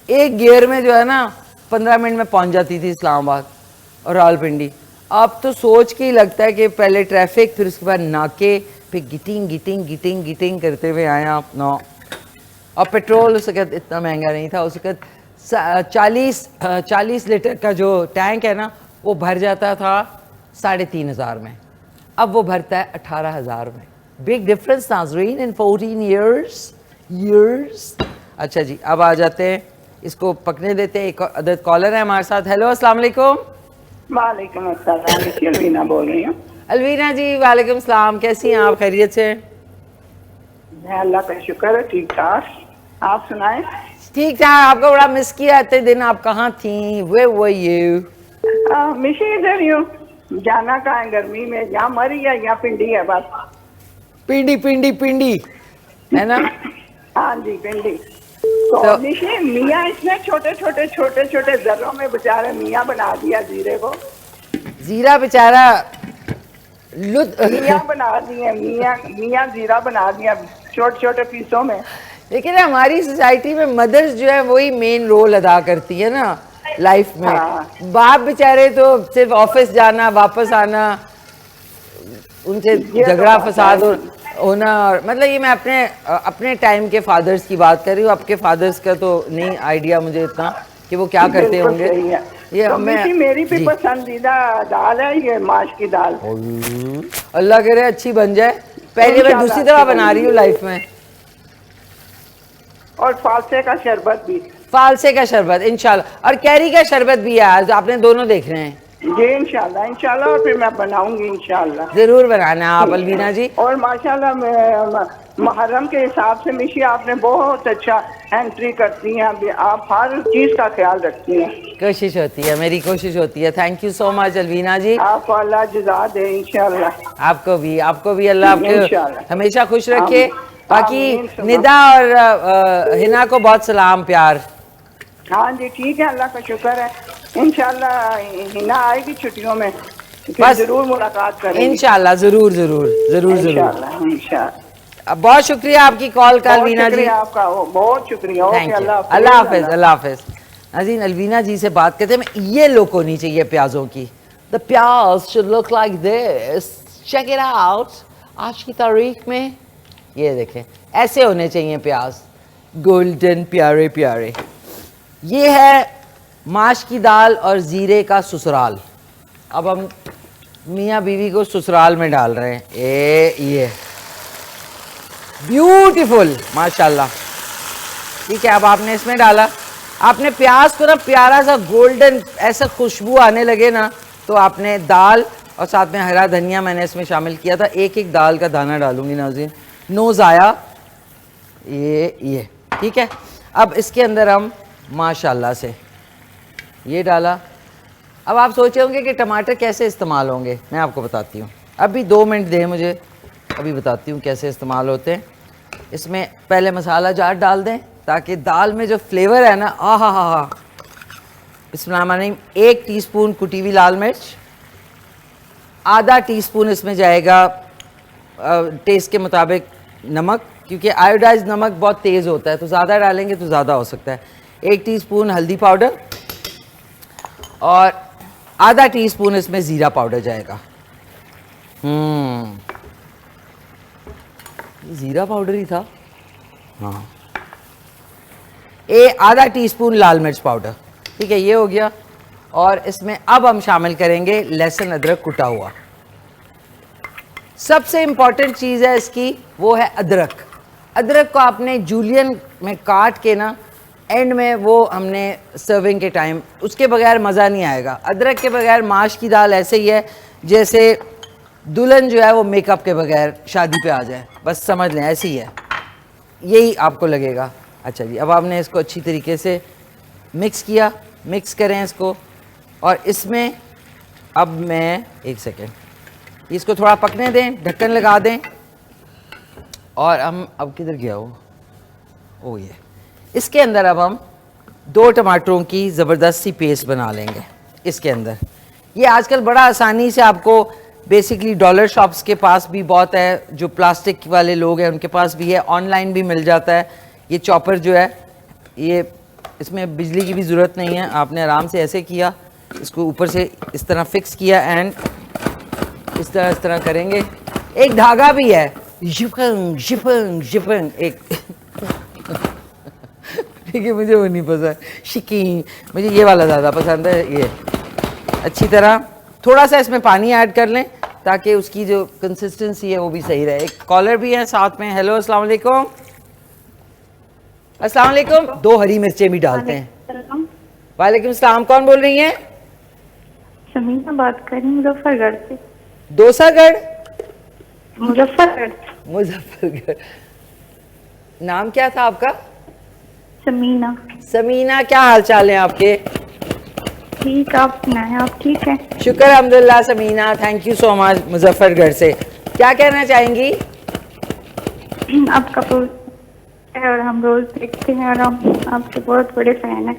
एक गियर में जो है ना 15 मिनट में पहुंच जाती थी इस्लामाबाद और रावलपिंडी। अब तो सोच के ही लगता है कि पहले ट्रैफिक, फिर उसके बाद नाके, फिर गिटिंग गिटिंग गिटिंग गिटिंग करते हुए आए आप नो। और पेट्रोल उस वक्त इतना महंगा नहीं था, उस वक्त 40 लीटर का जो टैंक है ना वो भर जाता था 3,500 में, अब वो भरता है 18,000 में। बिग डिफरेंस नाज़रीन इन 14 ईयर्स। अच्छा जी, अब आ जाते हैं, इसको पकने देते हैं। एक अदद कॉलर है हमारे साथ। हेलो अस्सलाम वालेकुम। वालेकुम अस्सलाम, अलवीना बोल रही हूँ। अलवीना जी वालेकुम सलाम, कैसी हैं आप? खैरियत से? अल्लाह का शुक्र है, ठीक ठाक। आप सुनाएं? ठीक ठाक। आपको बड़ा मिस किया, इतने दिन आप कहाँ थी? Where were you? मिशी इधर ही हूँ। जाना कहाँ है गर्मी में? यहाँ मरी है, यहाँ पिंडी है बस। पिंडी पिंडी पिंडी है ना? हाँ जी, पिंडी। तो मिशी मियाँ इसने छोटे छोटे जर्रों में बेचारे मियाँ बना दिया जीरे को। जीरा बेचारा मियाँ बना दिए, मियाँ जीरा बना दिया छोटे पीसों में। लेकिन हमारी सोसाइटी में मदर्स जो है वही मेन रोल अदा करती है ना लाइफ में। हाँ। बाप बेचारे तो सिर्फ ऑफिस जाना, वापस आना, उनसे झगड़ा फसाद होना। और मतलब ये मैं अपने टाइम के फादर्स की बात कर रही हूँ। आपके फादर्स का तो नहीं आइडिया मुझे इतना कि वो क्या करते होंगे। ये तो मेरी भी पसंदीदा दाल है ये, माश की दाल। अल्लाह करे अच्छी बन जाए। पहली बार दूसरी दफा बना रही हूँ लाइफ में। और फालसे का शरबत भी। फालसे का शरबत इंशाल्लाह, और कैरी का शरबत भी है आज। आपने दोनों देख रहे हैं जी? इंशाल्लाह और फिर मैं बनाऊंगी इंशाल्लाह। जरूर बनाना आप अलवीना जी। और माशाल्लाह मुहर्रम के हिसाब से मिशी आपने बहुत अच्छा एंट्री करती हैं। आप हर चीज का ख्याल रखती हैं। कोशिश होती है, मेरी कोशिश होती है। Thank you so much Alvina ji. आपको अल्लाह जज़ा दे इंशाल्लाह। आपको भी अल्लाह आपके हमेशा खुश रखे। बाकी निदा और हिना को बहुत सलाम प्यार। हाँ जी ठीक है, अल्लाह का शुक्र है। इंशाल्लाह हिना आएगी छुट्टियों में, बस जरूर मुलाकात करेंगे इंशाल्लाह। जरूर। बहुत शुक्रिया आपकी कॉल का अलवीना जी। आपका बहुत शुक्रिया। अल्लाह हाफिज। नाज़रीन अलवीना जी से बात करते हैं। ये लुक होनी चाहिए प्याजों की। The pyaz should look like this. Check it out. आज की तारीख में ये देखें, ऐसे होने चाहिए प्याज, गोल्डन प्यारे प्यारे। ये है माश की दाल और ज़ीरे का ससुराल। अब हम मियाँ बीवी को ससुराल में डाल रहे हैं। ये ब्यूटीफुल माशाल्लाह। ठीक है, अब आपने इसमें डाला, आपने प्याज को ना प्यारा सा गोल्डन ऐसा खुशबू आने लगे ना, तो आपने दाल और साथ में हरा धनिया मैंने इसमें शामिल किया था। एक दाल का दाना डालूंगी नाज़रीन, नोज़ आया ये ठीक है। अब इसके अंदर हम माशाल्लाह से ये डाला। अब आप सोचे होंगे कि टमाटर कैसे इस्तेमाल होंगे, मैं आपको बताती हूँ। अभी 2 मिनट दें मुझे, अभी बताती हूँ कैसे इस्तेमाल होते हैं। इसमें पहले मसाला जार डाल दें ताकि दाल में जो फ्लेवर है ना, आहा। बिस्मिल्लाहिर्रहमानिर्रहीम। 1 टीस्पून कुटी हुई लाल मिर्च, आधा टीस्पून इसमें जाएगा टेस्ट के मुताबिक नमक, क्योंकि आयोडाइज नमक बहुत तेज़ होता है तो ज़्यादा डालेंगे तो ज़्यादा हो सकता है। 1 टीस्पून हल्दी पाउडर और आधा टीस्पून इसमें ज़ीरा पाउडर जाएगा। ज़ीरा पाउडर ही था हाँ। आधा टीस्पून लाल मिर्च पाउडर। ठीक है, ये हो गया। और इसमें अब हम शामिल करेंगे लहसुन अदरक कुटा हुआ। सबसे इम्पॉर्टेंट चीज़ है इसकी, वो है अदरक। अदरक को आपने जूलियन में काट के ना एंड में वो हमने सर्विंग के टाइम, उसके बगैर मज़ा नहीं आएगा। अदरक के बगैर माश की दाल ऐसे ही है जैसे दुल्हन जो है वो मेकअप के बगैर शादी पे आ जाए, बस समझ लें ऐसी ही है, यही आपको लगेगा। अच्छा जी, अब आपने इसको अच्छी तरीके से मिक्स किया। मिक्स करें इसको, और इसमें अब मैं 1 सेकेंड इसको थोड़ा पकने दें, ढक्कन लगा दें। और हम अब किधर गया वो ये इसके अंदर अब हम 2 टमाटरों की ज़बरदस्त सी पेस्ट बना लेंगे इसके अंदर। ये आजकल बड़ा आसानी से आपको बेसिकली डॉलर शॉप्स के पास भी बहुत है, जो प्लास्टिक वाले लोग हैं उनके पास भी है, ऑनलाइन भी मिल जाता है। ये चॉपर जो है ये इसमें बिजली की भी ज़रूरत नहीं है, आपने आराम से ऐसे किया, इसको ऊपर से इस तरह फिक्स किया एंड इस तरह करेंगे। एक धागा भी है, जिपंग जिपंग जिपंग एक ठीक है, मुझे वो नहीं पसंद, शिकी, मुझे ये वाला ज़्यादा पसंद है। ये अच्छी तरह थोड़ा सा इसमें पानी ऐड कर लें ताकि उसकी जो कंसिस्टेंसी है वो भी सही रहे। एक कॉलर भी है साथ में। हेलो, अस्सलाम वालेकुम। अस्सलाम वालेकुम। 2 हरी मिर्चें भी डालते हैं। वालेकुम सलाम, कौन बोल रही हैं? समीना बात कर रही हूँ, मुजफ्फरगढ़ से। दोसागढ़? मुजफ्फरगढ़। मुजफ्फरगढ़। नाम क्या था आपका? समीना। समीना, क्या हाल चाल है आपके? ठीक, आप सुनाएं, आप ठीक हैं? शुक्र अल्हम्दुलिल्लाह Sameena, thank you so much. Muzaffargarh से क्या कहना चाहेंगी? आपका पोस्ट है और हम रोज देखते हैं और हम आपके बहुत बड़े फैन हैं।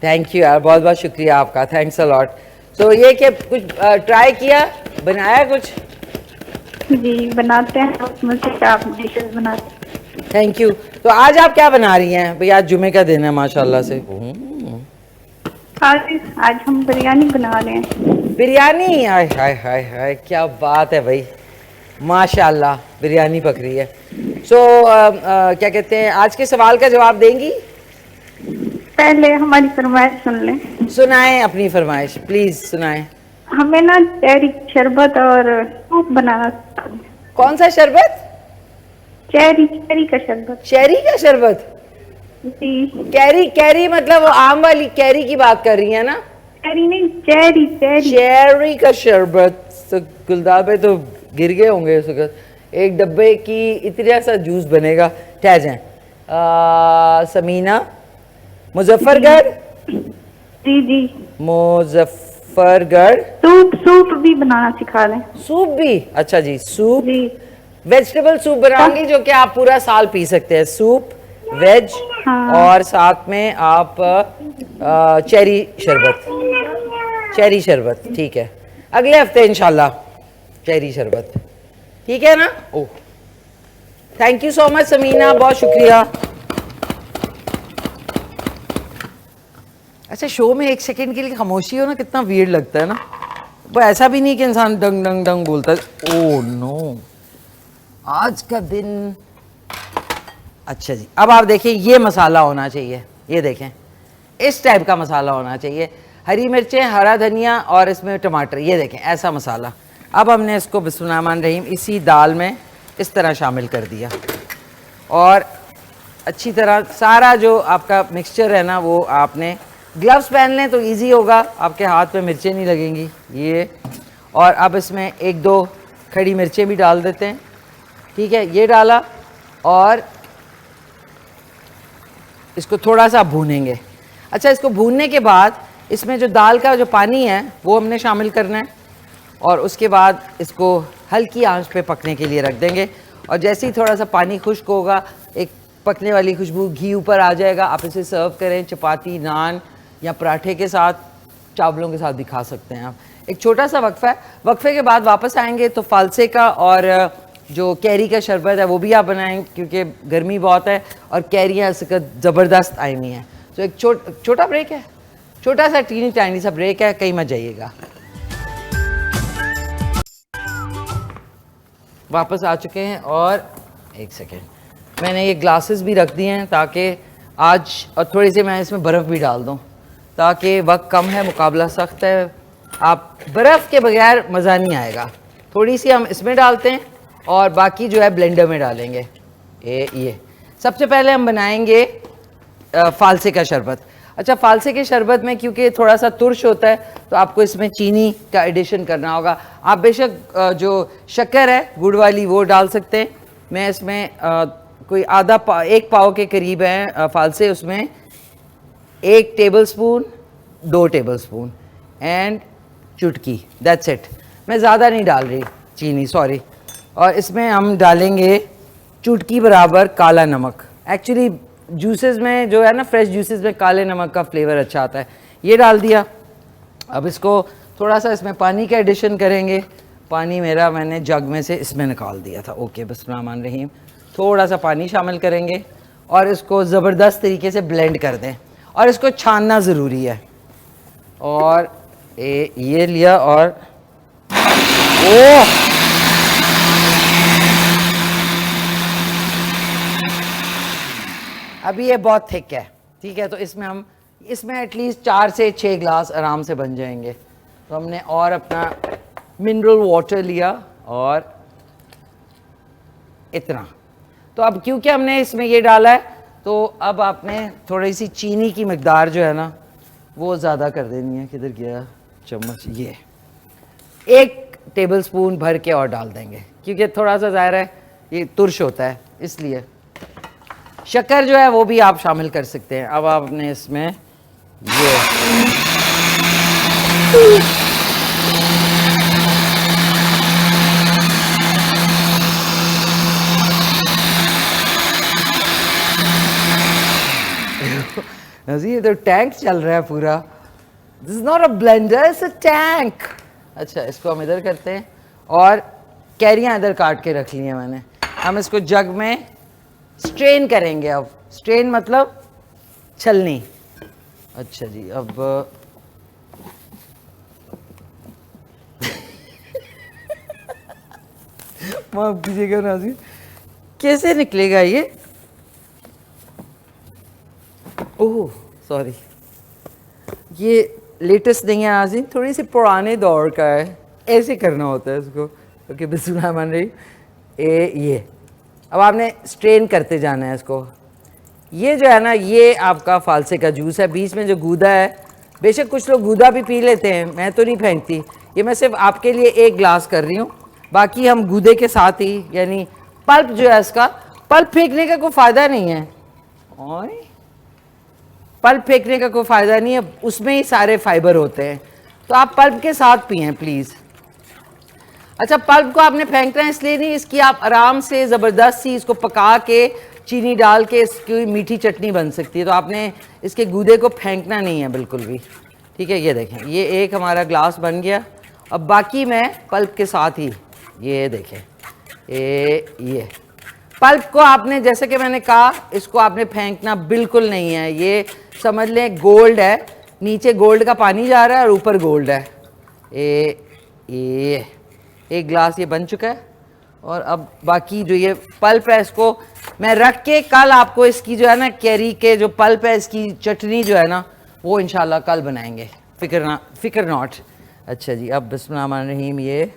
थैंक यू यार, बहुत बहुत शुक्रिया आपका, थैंक्स अ लॉट। तो ये कि कुछ ट्राई किया, बनाया कुछ? जी बनाते हैं, उसमें से आप डिशेस बनाते हैं। Thank you. तो आज आप क्या बना रही हैं भाई? आज जुमे का दिन है माशाल्लाह से। आज हम बिरयानी बना रहे हैं। बिरयानी? हाय हाय हाय हाय, क्या बात है भाई, माशाल्लाह बिरयानी पक रही है। सो क्या कहते हैं, आज के सवाल का जवाब देंगी? पहले हमारी फरमाइश सुन लें। सुनाएं अपनी फरमाइश, प्लीज सुनाएं। हमें ना चेरी शरबत और सूप बनाना। कौन सा शरबत? चेरी का शरबत। चेरी का शरबत? जी। कैरी मतलब वो आम वाली कैरी की बात कर रही है ना? चेरी नहीं, चेरी। चेरी का शरबत। तो गुलदार पे तो गिर गए होंगे इस वक्त। एक डब्बे की इतना सा जूस बनेगा। ठह जाए। समीना, मुजफ्फरगढ़? जी। मुजफ्फरगढ़। सूप भी बनाना सिखा दें। सूप भी? अच्छा जी, सूप। जी। वेजिटेबल सूप बनाएंगे जो कि आप पूरा साल पी सकते हैं। सूप, वेज, हाँ। और साथ में आप चेरी शरबत। ठीक है, अगले हफ्ते इंशाल्लाह चेरी शरबत, ठीक है ना? Oh, thank you so much Samina, बहुत शुक्रिया। अच्छा, शो में एक सेकंड के लिए खामोशी हो ना, कितना वियर्ड लगता है ना। वो ऐसा भी नहीं कि इंसान डंग डंग डंग बोलता है। ओह नो, आज का दिन। अच्छा जी, अब आप देखें, ये मसाला होना चाहिए, ये देखें इस टाइप का मसाला होना चाहिए। हरी मिर्चें, हरा धनिया और इसमें टमाटर, ये देखें ऐसा मसाला। अब हमने इसको बिस्मिल्लाहिर्रहमानिर्रहीम इसी दाल में इस तरह शामिल कर दिया और अच्छी तरह सारा जो आपका मिक्सचर है ना, वो आपने ग्लव्स पहन लें तो इजी होगा, आपके हाथ पे मिर्चें नहीं लगेंगी। ये, और अब इसमें 1-2 खड़ी मिर्चें भी डाल देते हैं, ठीक है? ये डाला और इसको थोड़ा सा भूनेंगे। अच्छा, इसको भूनने के बाद इसमें जो दाल का जो पानी है वो हमने शामिल करना है और उसके बाद इसको हल्की आंच पे पकने के लिए रख देंगे। और जैसे ही थोड़ा सा पानी खुश्क होगा, एक पकने वाली खुशबू, घी ऊपर आ जाएगा, आप इसे सर्व करें चपाती, नान या पराठे के साथ, चावलों के साथ भी खा सकते हैं आप। एक छोटा सा वक्फा है, वक्फे के बाद वापस आएंगे तो फालसे का और जो कैरी का शरबत है वो भी आप बनाएं, क्योंकि गर्मी बहुत है और कैरियाँ इस वक्त ज़बरदस्त आई हुई हैं। तो एक छोटा ब्रेक है, छोटा सा टाइनी सा ब्रेक है, कहीं मत जाइएगा। वापस आ चुके हैं और एक सेकेंड, मैंने ये ग्लासेस भी रख दिए हैं ताकि आज, और थोड़ी सी मैं इसमें बर्फ़ भी डाल दूं ताकि वक्त कम है, मुकाबला सख्त है, आप बर्फ़ के बगैर मज़ा नहीं आएगा। थोड़ी सी हम इसमें डालते हैं और बाकी जो है ब्लेंडर में डालेंगे। ये सबसे पहले हम बनाएंगे फालसे का शरबत। अच्छा, फालसे के शरबत में क्योंकि थोड़ा सा तुर्श होता है तो आपको इसमें चीनी का एडिशन करना होगा। आप बेशक जो शक्कर है गुड़ वाली वो डाल सकते हैं। मैं इसमें कोई 1 पाव के करीब है फालसे, उसमें 1 टेबलस्पून, 2 टेबलस्पून एंड चुटकी, दैट्स इट। मैं ज़्यादा नहीं डाल रही चीनी, सॉरी। और इसमें हम डालेंगे चुटकी बराबर काला नमक। एक्चुअली जूसेस में जो है ना, फ्रेश जूसेस में काले नमक का फ्लेवर अच्छा आता है। ये डाल दिया। अब इसको थोड़ा सा इसमें पानी का एडिशन करेंगे पानी मेरा मैंने जग में से इसमें निकाल दिया था। ओके, बिस्मिल्लाहिर्रहमानिर्रहीम। थोड़ा सा पानी शामिल करेंगे और इसको ज़बरदस्त तरीके से ब्लेंड कर दें, और इसको छानना ज़रूरी है। और ये लिया और ओह, अभी ये बहुत थिक है, ठीक है। तो इसमें एटलीस्ट 4 से 6 ग्लास आराम से बन जाएंगे। तो हमने और अपना मिनरल वाटर लिया और इतना। तो अब क्योंकि हमने इसमें ये डाला है, तो अब आपने थोड़ी सी चीनी की मकदार जो है ना वो ज़्यादा कर देनी है। किधर गया चम्मच? ये 1 टेबलस्पून भर के और डाल देंगे, क्योंकि थोड़ा सा ज़ाहिर है ये तुर्श होता है, इसलिए। शक्कर जो है वो भी आप शामिल कर सकते हैं। अब आपने इसमें ये ये तो टैंक चल रहा है पूरा। This is not a blender, it's a tank. अच्छा, इसको हम इधर करते हैं और कैरियाँ इधर काट के रख ली हैं मैंने। हम इसको जग में स्ट्रेन करेंगे। अब स्ट्रेन मतलब छलनी। अच्छा जी, अब माफ कीजिएगा नाज़रीन, कैसे निकलेगा ये? ओह सॉरी, ये लेटेस्ट नहीं है नाज़रीन, थोड़ी सी पुराने दौर का है। ऐसे करना होता है इसको। ओके, बिस्मिल्लाहिर्रहमानिर्रहीम। ये अब आपने स्ट्रेन करते जाना है इसको। ये जो है ना, ये आपका फालसे का जूस है। बीच में जो गूदा है, बेशक कुछ लोग गूदा भी पी लेते हैं, मैं तो नहीं फेंकती। ये मैं सिर्फ आपके लिए 1 ग्लास कर रही हूँ। बाकी हम गूदे के साथ ही, यानी पल्प जो है इसका, पल्प फेंकने का कोई फ़ायदा नहीं है। और पल्प फेंकने का कोई फ़ायदा नहीं है, उसमें ही सारे फाइबर होते हैं। तो आप पल्प के साथ पिएँ प्लीज़। अच्छा, पल्प को आपने फेंकना है इसलिए नहीं, इसकी आप आराम से ज़बरदस्त सी इसको पका के चीनी डाल के इसकी मीठी चटनी बन सकती है। तो आपने इसके गूदे को फेंकना नहीं है बिल्कुल भी, ठीक है। ये देखें, ये एक हमारा ग्लास बन गया। अब बाकी मैं पल्प के साथ ही, ये देखें, ये पल्प को आपने, जैसे कि मैंने कहा, इसको आपने फेंकना बिल्कुल नहीं है। ये समझ लें गोल्ड है, नीचे गोल्ड का पानी जा रहा है और ऊपर गोल्ड है। ये 1 ग्लास ये बन चुका है। और अब बाकी जो ये पल्प है, इसको मैं रख के कल आपको इसकी जो है ना, कैरी के जो पल्प है इसकी चटनी जो है ना, वो इंशाल्लाह कल बनाएंगे। फिक्र नॉट। अच्छा जी, अब बिस्मिल्लाहिर्रहमानिर्रहीम, ये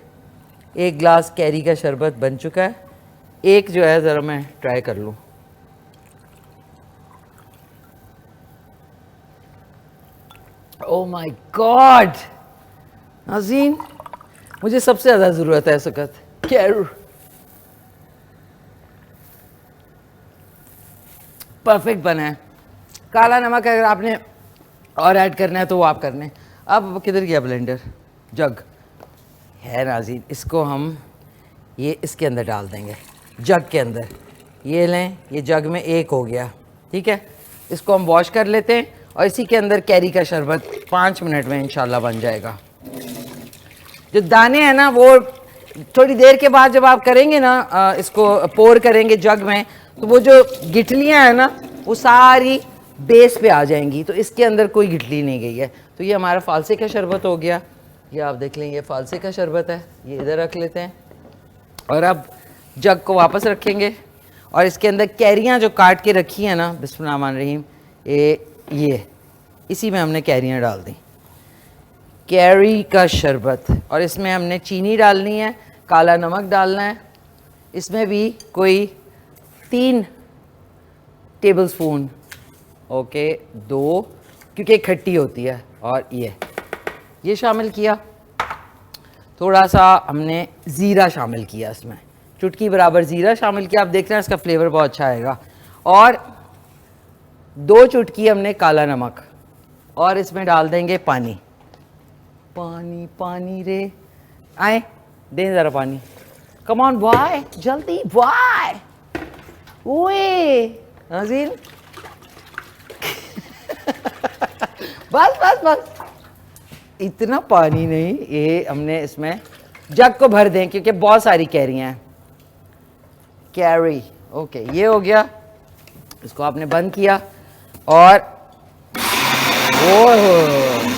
1 ग्लास कैरी का शरबत बन चुका है। एक जो है ज़रा मैं ट्राई कर लूँ। ओह माय गॉड नाज़रीन, मुझे सबसे ज़्यादा ज़रूरत है इस वक्त कैरू। परफेक्ट बना है। काला नमक अगर आपने और ऐड करना है तो वो आप कर लें। अब किधर गया ब्लेंडर? जग है नाज़रीन, इसको हम ये इसके अंदर डाल देंगे, जग के अंदर। ये लें, ये जग में 1 हो गया, ठीक है। इसको हम वॉश कर लेते हैं और इसी के अंदर कैरी का शरबत 5 मिनट में इंशाल्लाह बन जाएगा। जो दाने हैं ना, वो थोड़ी देर के बाद जब आप करेंगे ना, इसको पोर करेंगे जग में, तो वो जो गिटलियाँ हैं ना, वो सारी बेस पे आ जाएंगी। तो इसके अंदर कोई गिटली नहीं गई है। तो ये हमारा फालसे का शरबत हो गया। ये आप देख लें, ये फालसे का शरबत है। ये इधर रख लेते हैं और अब जग को वापस रखेंगे और इसके अंदर कैरियाँ जो काट के रखी हैं ना, बिस्मिल्लाहिर्रहमानिर्रहीम, ये इसी में हमने कैरियाँ डाल दी। कैरी का शरबत, और इसमें हमने चीनी डालनी है, काला नमक डालना है। इसमें भी कोई 3 टेबलस्पून, ओके 2, क्योंकि खट्टी होती है। और ये शामिल किया। थोड़ा सा हमने ज़ीरा शामिल किया, इसमें चुटकी बराबर ज़ीरा शामिल किया। आप देख रहे हैं इसका फ्लेवर बहुत अच्छा आएगा। और 2 चुटकी हमने काला नमक, और इसमें डाल देंगे पानी। पानी पानी रे, आए दें ज़रा पानी। कम ऑन बॉय, जल्दी बॉय। ओए नाज़रीन, बस बस बस, इतना पानी नहीं। ये हमने इसमें जग को भर दें क्योंकि बहुत सारी कैरियाँ हैं। कैरी, ओके, ये हो गया, इसको आपने बंद किया और ओह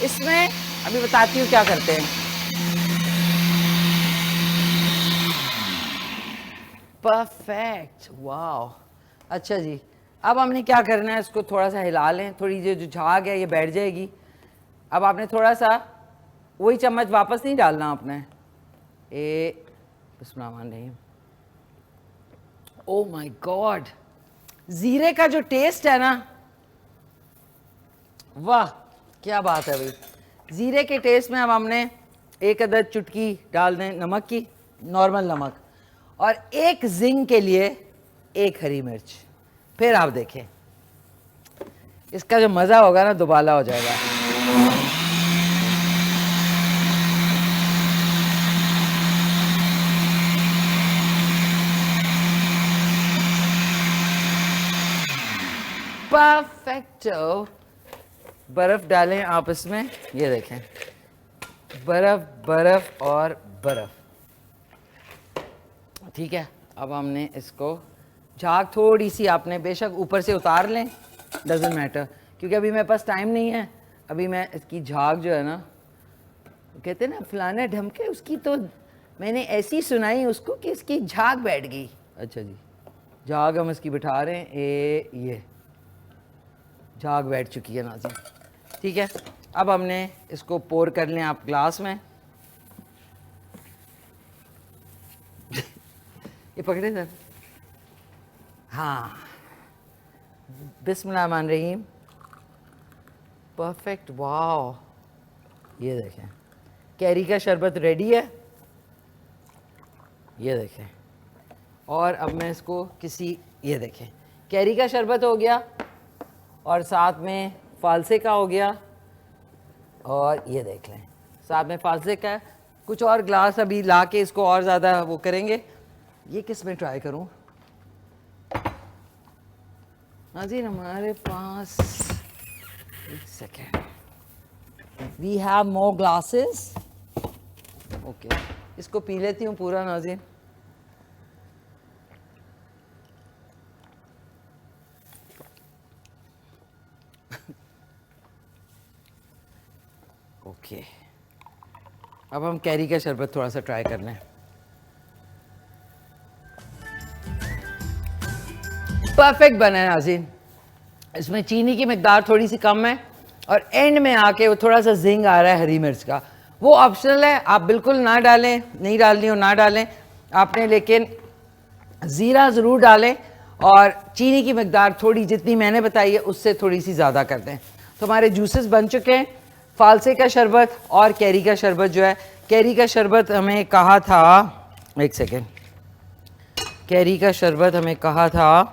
इसमें अभी बताती हूँ क्या करते हैं। परफेक्ट, वाह, अच्छा जी। अब हमने क्या करना है, इसको थोड़ा सा हिला लें, थोड़ी जो झाग है ये बैठ जाएगी। अब आपने थोड़ा सा वही चम्मच वापस नहीं डालना आपने, बिस्मिल्लाह। ओ माय गॉड, जीरे का जो टेस्ट है ना, वाह क्या बात है भाई। जीरे के टेस्ट में अब हमने एक अदद चुटकी डाल दें नमक की, नॉर्मल नमक, और एक जिंग के लिए एक हरी मिर्च। फिर आप देखें इसका जो मज़ा होगा ना दुबाला हो जाएगा। परफेक्टो। बर्फ डालें आप इसमें, ये देखें, बर्फ बर्फ और बर्फ, ठीक है। अब हमने इसको झाग थोड़ी सी आपने बेशक ऊपर से उतार लें, डजेंट मैटर, क्योंकि अभी मेरे पास टाइम नहीं है। अभी मैं इसकी झाग जो है ना, कहते हैं ना फलाना ढमके, उसकी तो मैंने ऐसी सुनाई उसको कि इसकी झाग बैठ गई। अच्छा जी, झाग हम इसकी बिठा रहे हैं, ये झाग बैठ चुकी है नाज़िम, ठीक है। अब हमने इसको पोर कर लें आप ग्लास में। ये पकड़े सर, हाँ, बिस्मिल्लाहिर्रहमानिर्रहीम, परफेक्ट, वाह, ये देखें कैरी का शरबत रेडी है, ये देखें। और अब मैं इसको किसी, ये देखें कैरी का शरबत हो गया और साथ में फालसे का हो गया, और ये देख लें साथ में फालसे का। कुछ और ग्लास अभी ला के इसको और ज़्यादा वो करेंगे। ये किस में ट्राई करूं नाज़रीन, हमारे पास, एक second, we have more glasses, okay, इसको पी लेती हूँ पूरा नाज़रीन। ओके, अब हम कैरी का शरबत थोड़ा सा ट्राई कर लें। परफेक्ट बना है नाज़रीन। इसमें चीनी की मिकदार थोड़ी सी कम है और एंड में आके वो थोड़ा सा जिंग आ रहा है हरी मिर्च का। वो ऑप्शनल है, आप बिल्कुल ना डालें, नहीं डालनी हो ना डालें आपने, लेकिन ज़ीरा ज़रूर डालें और चीनी की मिकदार थोड़ी जितनी मैंने बताई है उससे थोड़ी सी ज़्यादा कर दें। तो हमारे जूसेस बन चुके हैं, फालसे का शरबत और कैरी का शरबत जो है। कैरी का शरबत हमें कहा था, एक सेकेंड, कैरी का शरबत हमें कहा था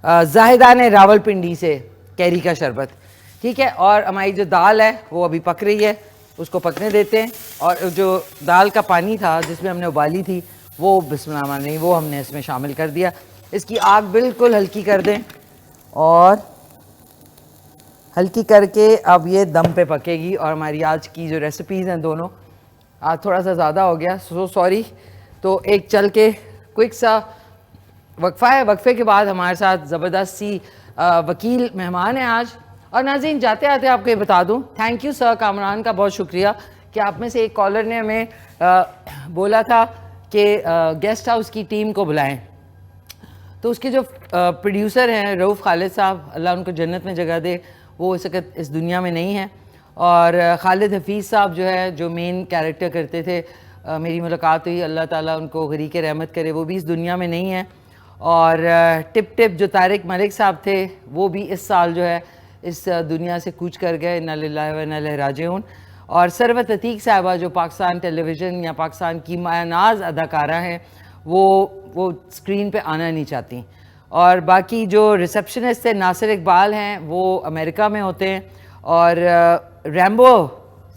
जाहिदा ने रावलपिंडी से, कैरी का शरबत, ठीक है। और हमारी जो दाल है वो अभी पक रही है, उसको पकने देते हैं। और जो दाल का पानी था जिसमें हमने उबाली थी वो बिस्मिल्लाह नहीं, वो हमने इसमें शामिल कर दिया। इसकी आग बिल्कुल हल्की कर दें और हल्की करके अब ये दम पे पकेगी। और हमारी आज की जो रेसिपीज़ हैं दोनों, आज थोड़ा सा ज़्यादा हो गया, सो सॉरी। तो एक चल के क्विक सा वक्फ़ा है, वक्फ़े के बाद हमारे साथ ज़बरदस्त सी वकील मेहमान है आज। और नाज़रीन जाते आते आपको ये बता दूं, थैंक यू सर कामरान का बहुत शुक्रिया कि आप में से एक कॉलर ने हमें बोला था कि गेस्ट हाउस की टीम को बुलाएं। तो उसके जो प्रोड्यूसर हैं रऊफ़ खालिद साहब, अल्लाह उनको जन्नत में जगह दे, वो इस वक्त इस दुनिया में नहीं है। और खालिद हफीज़ साहब जो है, जो मेन कैरेक्टर करते थे, मेरी मुलाकात हुई, अल्लाह ताला उनको गरीक रहमत करे, वो भी इस दुनिया में नहीं है। और टिप टिप जो तारिक मलिक साहब थे वो भी इस साल जो है इस दुनिया से कूच कर गए, इन्ना लिल्लाहि व इन्ना इलैहि राजिऊन। और सरवत अतीक साहिबा जो पाकिस्तान टेलीविज़न या पाकिस्तान की मायनाज अदाकारा हैं, वो स्क्रीन पे आना नहीं चाहती। और बाकी जो रिसेप्शनिस्ट थे नासिर इकबाल हैं, वो अमेरिका में होते हैं। और रैम्बो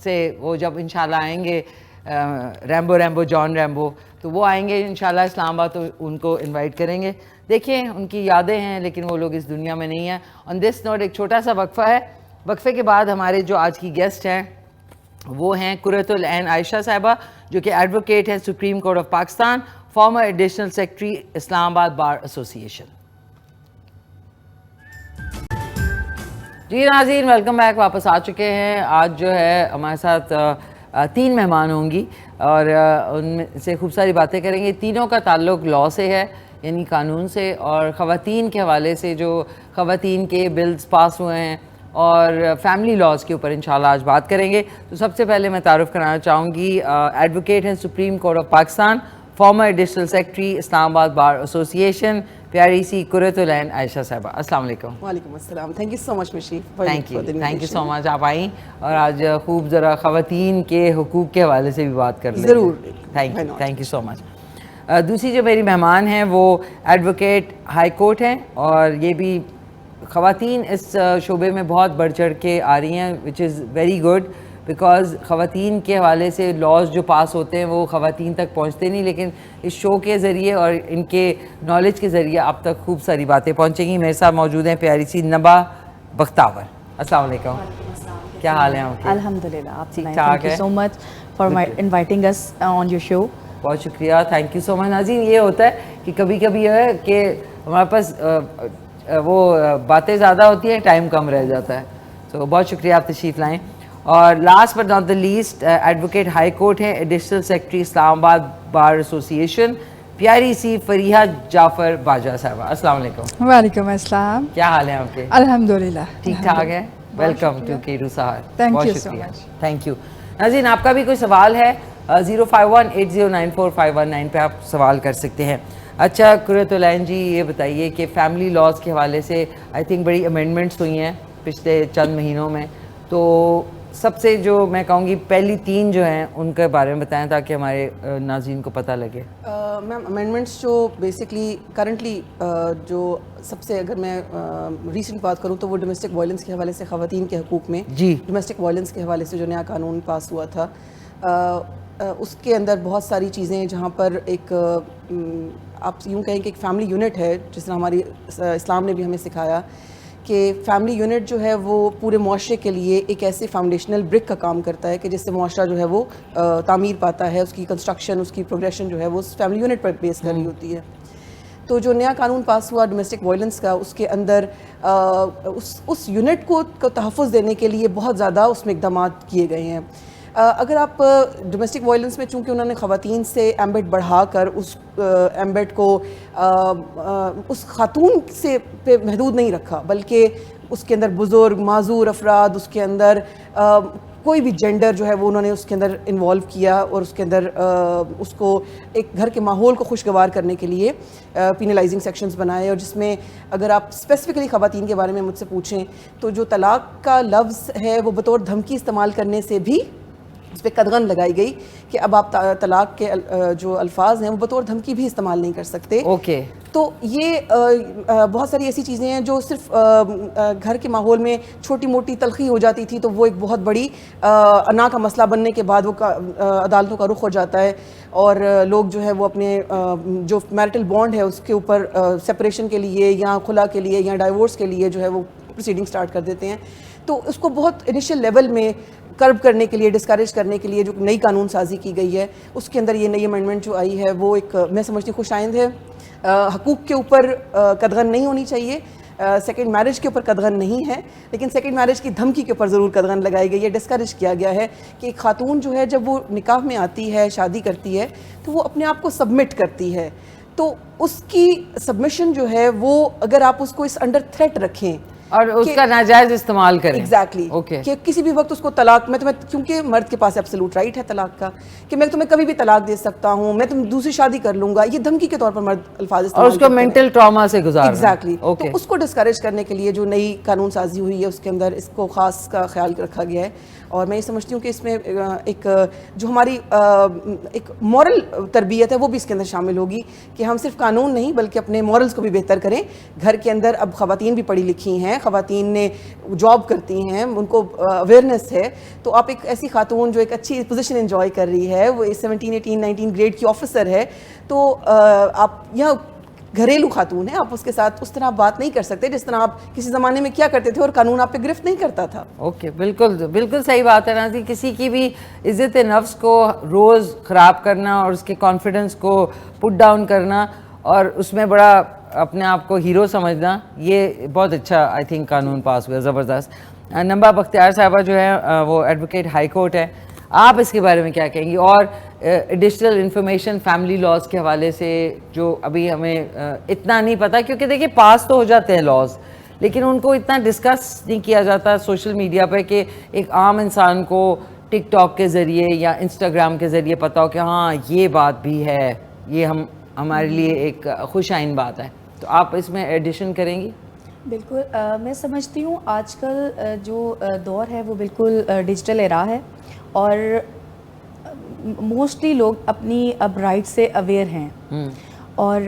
से वो जब इंशाल्लाह आएंगे रैम्बो जॉन रैम्बो, तो वो आएंगे इंशाल्लाह इस्लामाबाद, तो उनको इनवाइट करेंगे। देखिए उनकी यादें हैं लेकिन वो लोग इस दुनिया में नहीं हैं। ऑन दिस नोट एक छोटा सा वक्फ़ा है, वक्फ़े के बाद हमारे जो आज की गेस्ट हैं वो हैं कुर्रतुल ऐन आयशा साहिबा, जो कि एडवोकेट हैं supreme court of Pakistan, former additional secretary Islamabad bar association. जी नाज़रीन, वेलकम बैक, वापस आ चुके हैं। आज जो है हमारे साथ 3 मेहमान होंगी और उनमें से खूब सारी बातें करेंगे। तीनों का ताल्लुक़ लॉ से है, यानी कानून से, और ख़वातीन के हवाले से जो ख़वातीन के बिल्स पास हुए हैं और फैमिली लॉज के ऊपर इंशाल्लाह आज बात करेंगे। तो सबसे पहले मैं तारुफ़ कराना चाहूँगी, एडवोकेट हैं supreme court of Pakistan, former additional secretary Islamabad bar association, प्यारी सी कुर्रतुल ऐन आयशा साहिबा। अस्सलाम वालेकुम। वालेकुम अस्सलाम। थैंक यू सो मच मिशी। थैंक यू सो मच, आप आई और आज खूब ज़रा ख़वातीन के हुकूक़ के हवाले से भी बात कर लेंगे। ज़रूर, थैंक यू सो मच। दूसरी जो मेरी मेहमान हैं वो एडवोकेट हाई कोर्ट हैं और ये भी ख़वातीन इस शोबे में बहुत बढ़ चढ़ के आ रही हैं, which is very good, because ख़वातीन के हवाले से लॉज जो पास होते हैं वो ख़वातीन तक पहुँचते नहीं, लेकिन इस शो के ज़रिए और इनके नॉलेज के ज़रिए आप तक खूब सारी बातें पहुँचेंगी। मेरे साथ मौजूद हैं प्यारी सी नबा बख्तावर। अस्सलाम वालेकुम, क्या हाल है आपके? अल्हम्दुलिल्लाह, आप ठीक ठाक है। Thank you so much for inviting us on your show. बहुत शुक्रिया, थैंक यू सो मच। नाज़रीन, ये होता है कि कभी कभी है कि हमारे पास वो बातें ज़्यादा होती हैं, टाइम कम रह जाता है। तो बहुत शुक्रिया आप तशरीफ़ लाएँ। और last but not the least, advocate high court है, additional secretary Islamabad bar association, प्यारी सी फरीहा जाफ़र बाजा साहिबा। अस्सलाम वालेकुम। वालेकुम अस्सलाम। क्या हाल है आपके? अल्हम्दुलिल्लाह, ठीक ठाक है। वेलकम टू केरू सहार। Thank you so much. Thank you. नाज़रीन, आपका भी कोई सवाल है 05180945119 पे आप सवाल कर सकते हैं। अच्छा कुर्रतुल ऐन जी, ये बताइए कि फ़ैमिली लॉज के हवाले से आई थिंक बड़ी अमेंडमेंट्स हुई हैं पिछले चंद महीनों में, तो सबसे जो मैं कहूँगी पहली 3 जो हैं उनके बारे में बताएं ताकि हमारे नाज़रीन को पता लगे। मैम, अमेंडमेंट्स जो बेसिकली करंटली जो सबसे, अगर मैं रीसेंट बात करूँ तो वो डोमेस्टिक वायलेंस के हवाले से, ख़वातीन के हकूक़ में जी डोमेस्टिक वायलेंस के हवाले से जो नया कानून पास हुआ था, उसके अंदर बहुत सारी चीज़ें जहाँ पर एक आप यूँ कहें कि एक फ़ैमिली यूनिट है, जिस तरह हमारी इस्लाम ने भी हमें सिखाया कि फ़ैमिली यूनिट जो है वो पूरे मुआशरे के लिए एक ऐसे फाउंडेशनल ब्रिक का काम करता है कि जिससे मुआशरा जो है वो तामीर पाता है, उसकी कंस्ट्रक्शन, उसकी प्रोग्रेशन जो है वो उस फैमिली यूनिट पर बेस कर रही होती है। तो जो नया कानून पास हुआ डोमेस्टिक वायलेंस का, उसके अंदर उस यूनिट को तहफ़्फ़ुज़ देने के लिए बहुत ज़्यादा उसमें इक़दाम किए गए हैं। अगर आप डोमेस्टिक वायलेंस में, चूँकि उन्होंने ख़वातीन से एम्बेट बढ़ाकर उस एम्बेट को उस खातून से पे महदूद नहीं रखा, बल्कि उसके अंदर बुज़ुर्ग, माजूर अफराद, उसके अंदर कोई भी जेंडर जो है वो उन्होंने उसके अंदर इन्वॉल्व किया और उसके अंदर उसको एक घर के माहौल को खुशगवार करने के लिए पीनलाइजिंग सेक्शंस बनाए। और जिसमें अगर आप स्पेसिफिकली ख़वातीन के बारे में मुझसे पूछें तो जो तलाक़ का लफ्ज़ है वो बतौर धमकी इस्तेमाल करने से भी उस पर कदगन लगाई गई कि अब आप तलाक़ के जो अल्फाज हैं वो बतौर धमकी भी इस्तेमाल नहीं कर सकते। ओके। तो ये बहुत सारी ऐसी चीज़ें हैं जो सिर्फ घर के माहौल में छोटी मोटी तलखी हो जाती थी, तो वो एक बहुत बड़ी अना का मसला बनने के बाद वो अदालतों का रुख हो जाता है और लोग जो है वो अपने जो मैरिटल बॉन्ड है उसके ऊपर सेपरेशन के लिए या खुला के लिए या डाइवोर्स के लिए जो है वो प्रोसीडिंग स्टार्ट कर देते हैं। तो उसको बहुत इनिशियल लेवल में कर्ब करने के लिए, डिस्करेज करने के लिए जो नई कानून साजी की गई है, उसके अंदर ये नई अमेंडमेंट जो आई है वो एक मैं समझती हूँ खुशाइंद है। हकूक़ के ऊपर कदगन नहीं होनी चाहिए, सेकंड मैरिज के ऊपर कदगन नहीं है, लेकिन सेकंड मैरिज की धमकी के ऊपर ज़रूर कदगन लगाई गई है। डिस्करेज किया गया है कि एक खातून जो है जब वो निकाह में आती है, शादी करती है, तो वो अपने आप को सबमिट करती है। तो उसकी सबमिशन जो है वो अगर आप उसको इस अंडर थ्रेट रखें और उसका नाजायज इस्तेमाल करें। Exactly okay. कि किसी भी वक्त उसको तलाक, मैं तुम्हें, क्योंकि मर्द के पास एब्सोल्यूट राइट है तलाक का कि मैं तुम्हें कभी भी तलाक दे सकता हूँ, मैं तुम दूसरी शादी कर लूंगा, ये धमकी के तौर पर मर्द अल्फाज और उसको मेंटल ट्रॉमा से गुजारना। एग्जैक्टली। ओके। तो उसको डिस्करेज करने के लिए जो नई कानून साजी हुई है उसके अंदर इसको खास का ख्याल रखा गया है। और मैं ये समझती हूँ कि इसमें एक जो हमारी एक मॉरल तरबियत है वो भी इसके अंदर शामिल होगी कि हम सिर्फ कानून नहीं बल्कि अपने मॉरल्स को भी बेहतर करें। घर के अंदर अब ख़वातीन भी पढ़ी लिखी हैं, ख़वातीन ने जॉब करती हैं, उनको अवेयरनेस है, तो आप एक ऐसी खातून जो एक अच्छी पोजीशन एंजॉय कर रही है, वो 17, 18, 19 ग्रेड की ऑफिसर है, तो आप यहाँ घरेलू खातून है, आप उसके साथ उस तरह आप बात नहीं कर सकते जिस तरह आप किसी ज़माने में क्या करते थे और कानून आप पे गिरफ्त नहीं करता था। ओके, बिल्कुल बिल्कुल सही बात है नाज़ी। किसी की भी इज़्ज़त नफ्स को रोज़ ख़राब करना और उसके कॉन्फिडेंस को पुट डाउन करना और उसमें बड़ा अपने आप को हीरो समझना, ये बहुत अच्छा आई थिंक कानून पास हुआ, ज़बरदस्त। नंबा बख्तियार साहबा जो है वो एडवोकेट हाई कोर्ट है, आप इसके बारे में क्या कहेंगी? और एडिशनल इंफॉर्मेशन फैमिली लॉज के हवाले से जो अभी हमें इतना नहीं पता, क्योंकि देखिए पास तो हो जाते हैं लॉज, लेकिन उनको इतना डिस्कस नहीं किया जाता सोशल मीडिया पे कि एक आम इंसान को टिकटॉक के ज़रिए या इंस्टाग्राम के ज़रिए पता हो कि हाँ ये बात भी है, ये हमारे लिए एक खुश आइन बात है। तो आप इसमें एडिशन करेंगी? बिल्कुल, मैं समझती हूँ आजकल जो दौर है वो बिल्कुल डिजिटल एरा है और मोस्टली लोग अपनी अब राइट से अवेयर हैं। और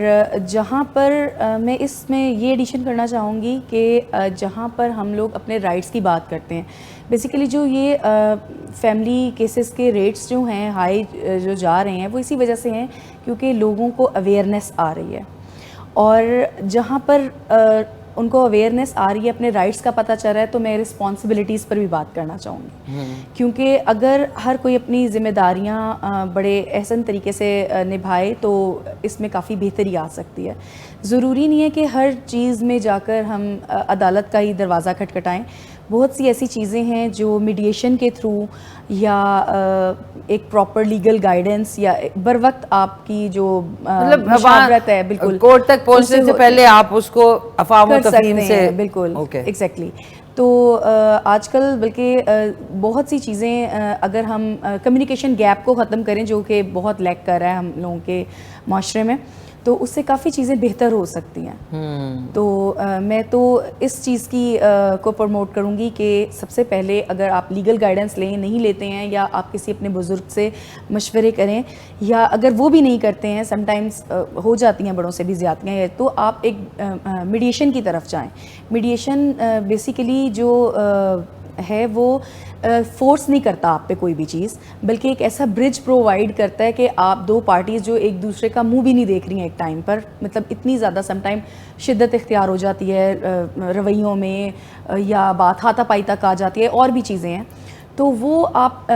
जहाँ पर मैं इसमें ये एडिशन करना चाहूँगी कि जहाँ पर हम लोग अपने राइट्स की बात करते हैं, बेसिकली जो ये फैमिली केसेस के रेट्स जो हैं हाई जो जा रहे हैं वो इसी वजह से हैं क्योंकि लोगों को अवेयरनेस आ रही है। और जहाँ पर उनको अवेयरनेस आ रही है, अपने राइट्स का पता चल रहा है, तो मैं रिस्पॉन्सिबिलिटीज़ पर भी बात करना चाहूँगी। क्योंकि अगर हर कोई अपनी ज़िम्मेदारियाँ बड़े एहसन तरीके से निभाए तो इसमें काफ़ी बेहतरी आ सकती है। ज़रूरी नहीं है कि हर चीज़ में जाकर हम अदालत का ही दरवाज़ा खटखटाएं। बहुत सी ऐसी चीज़ें हैं जो मीडिएशन के थ्रू या एक प्रॉपर लीगल गाइडेंस या बर वक्त आपकी जो मुशावरत है, बिल्कुल कोर्ट तक पहुंचने से पहले आप उसको अफवाह व तफहीम से, बिल्कुल एग्जैक्टली। तो आजकल बल्कि बहुत सी चीज़ें अगर हम कम्युनिकेशन गैप को ख़त्म करें जो कि बहुत लैक कर रहा है हम लोगों के माशरे में, तो उससे काफ़ी चीज़ें बेहतर हो सकती हैं। तो मैं तो इस चीज़ की को प्रमोट करूँगी कि सबसे पहले अगर आप लीगल गाइडेंस नहीं लेते हैं या आप किसी अपने बुज़ुर्ग से मशवरे करें, या अगर वो भी नहीं करते हैं, समटाइम्स हो जाती हैं बड़ों से भी ज़्यादतियाँ, तो आप एक मीडिएशन की तरफ जाएँ। मीडिएशन बेसिकली जो है वो फोर्स नहीं करता आप पे कोई भी चीज़, बल्कि एक ऐसा ब्रिज प्रोवाइड करता है कि आप दो पार्टीज़ जो एक दूसरे का मुंह भी नहीं देख रही हैं एक टाइम पर, मतलब इतनी ज़्यादा समटाइम शिद्दत इख्तियार हो जाती है रवैयों में या बात हाथापाई तक आ जाती है, और भी चीज़ें हैं, तो वो आप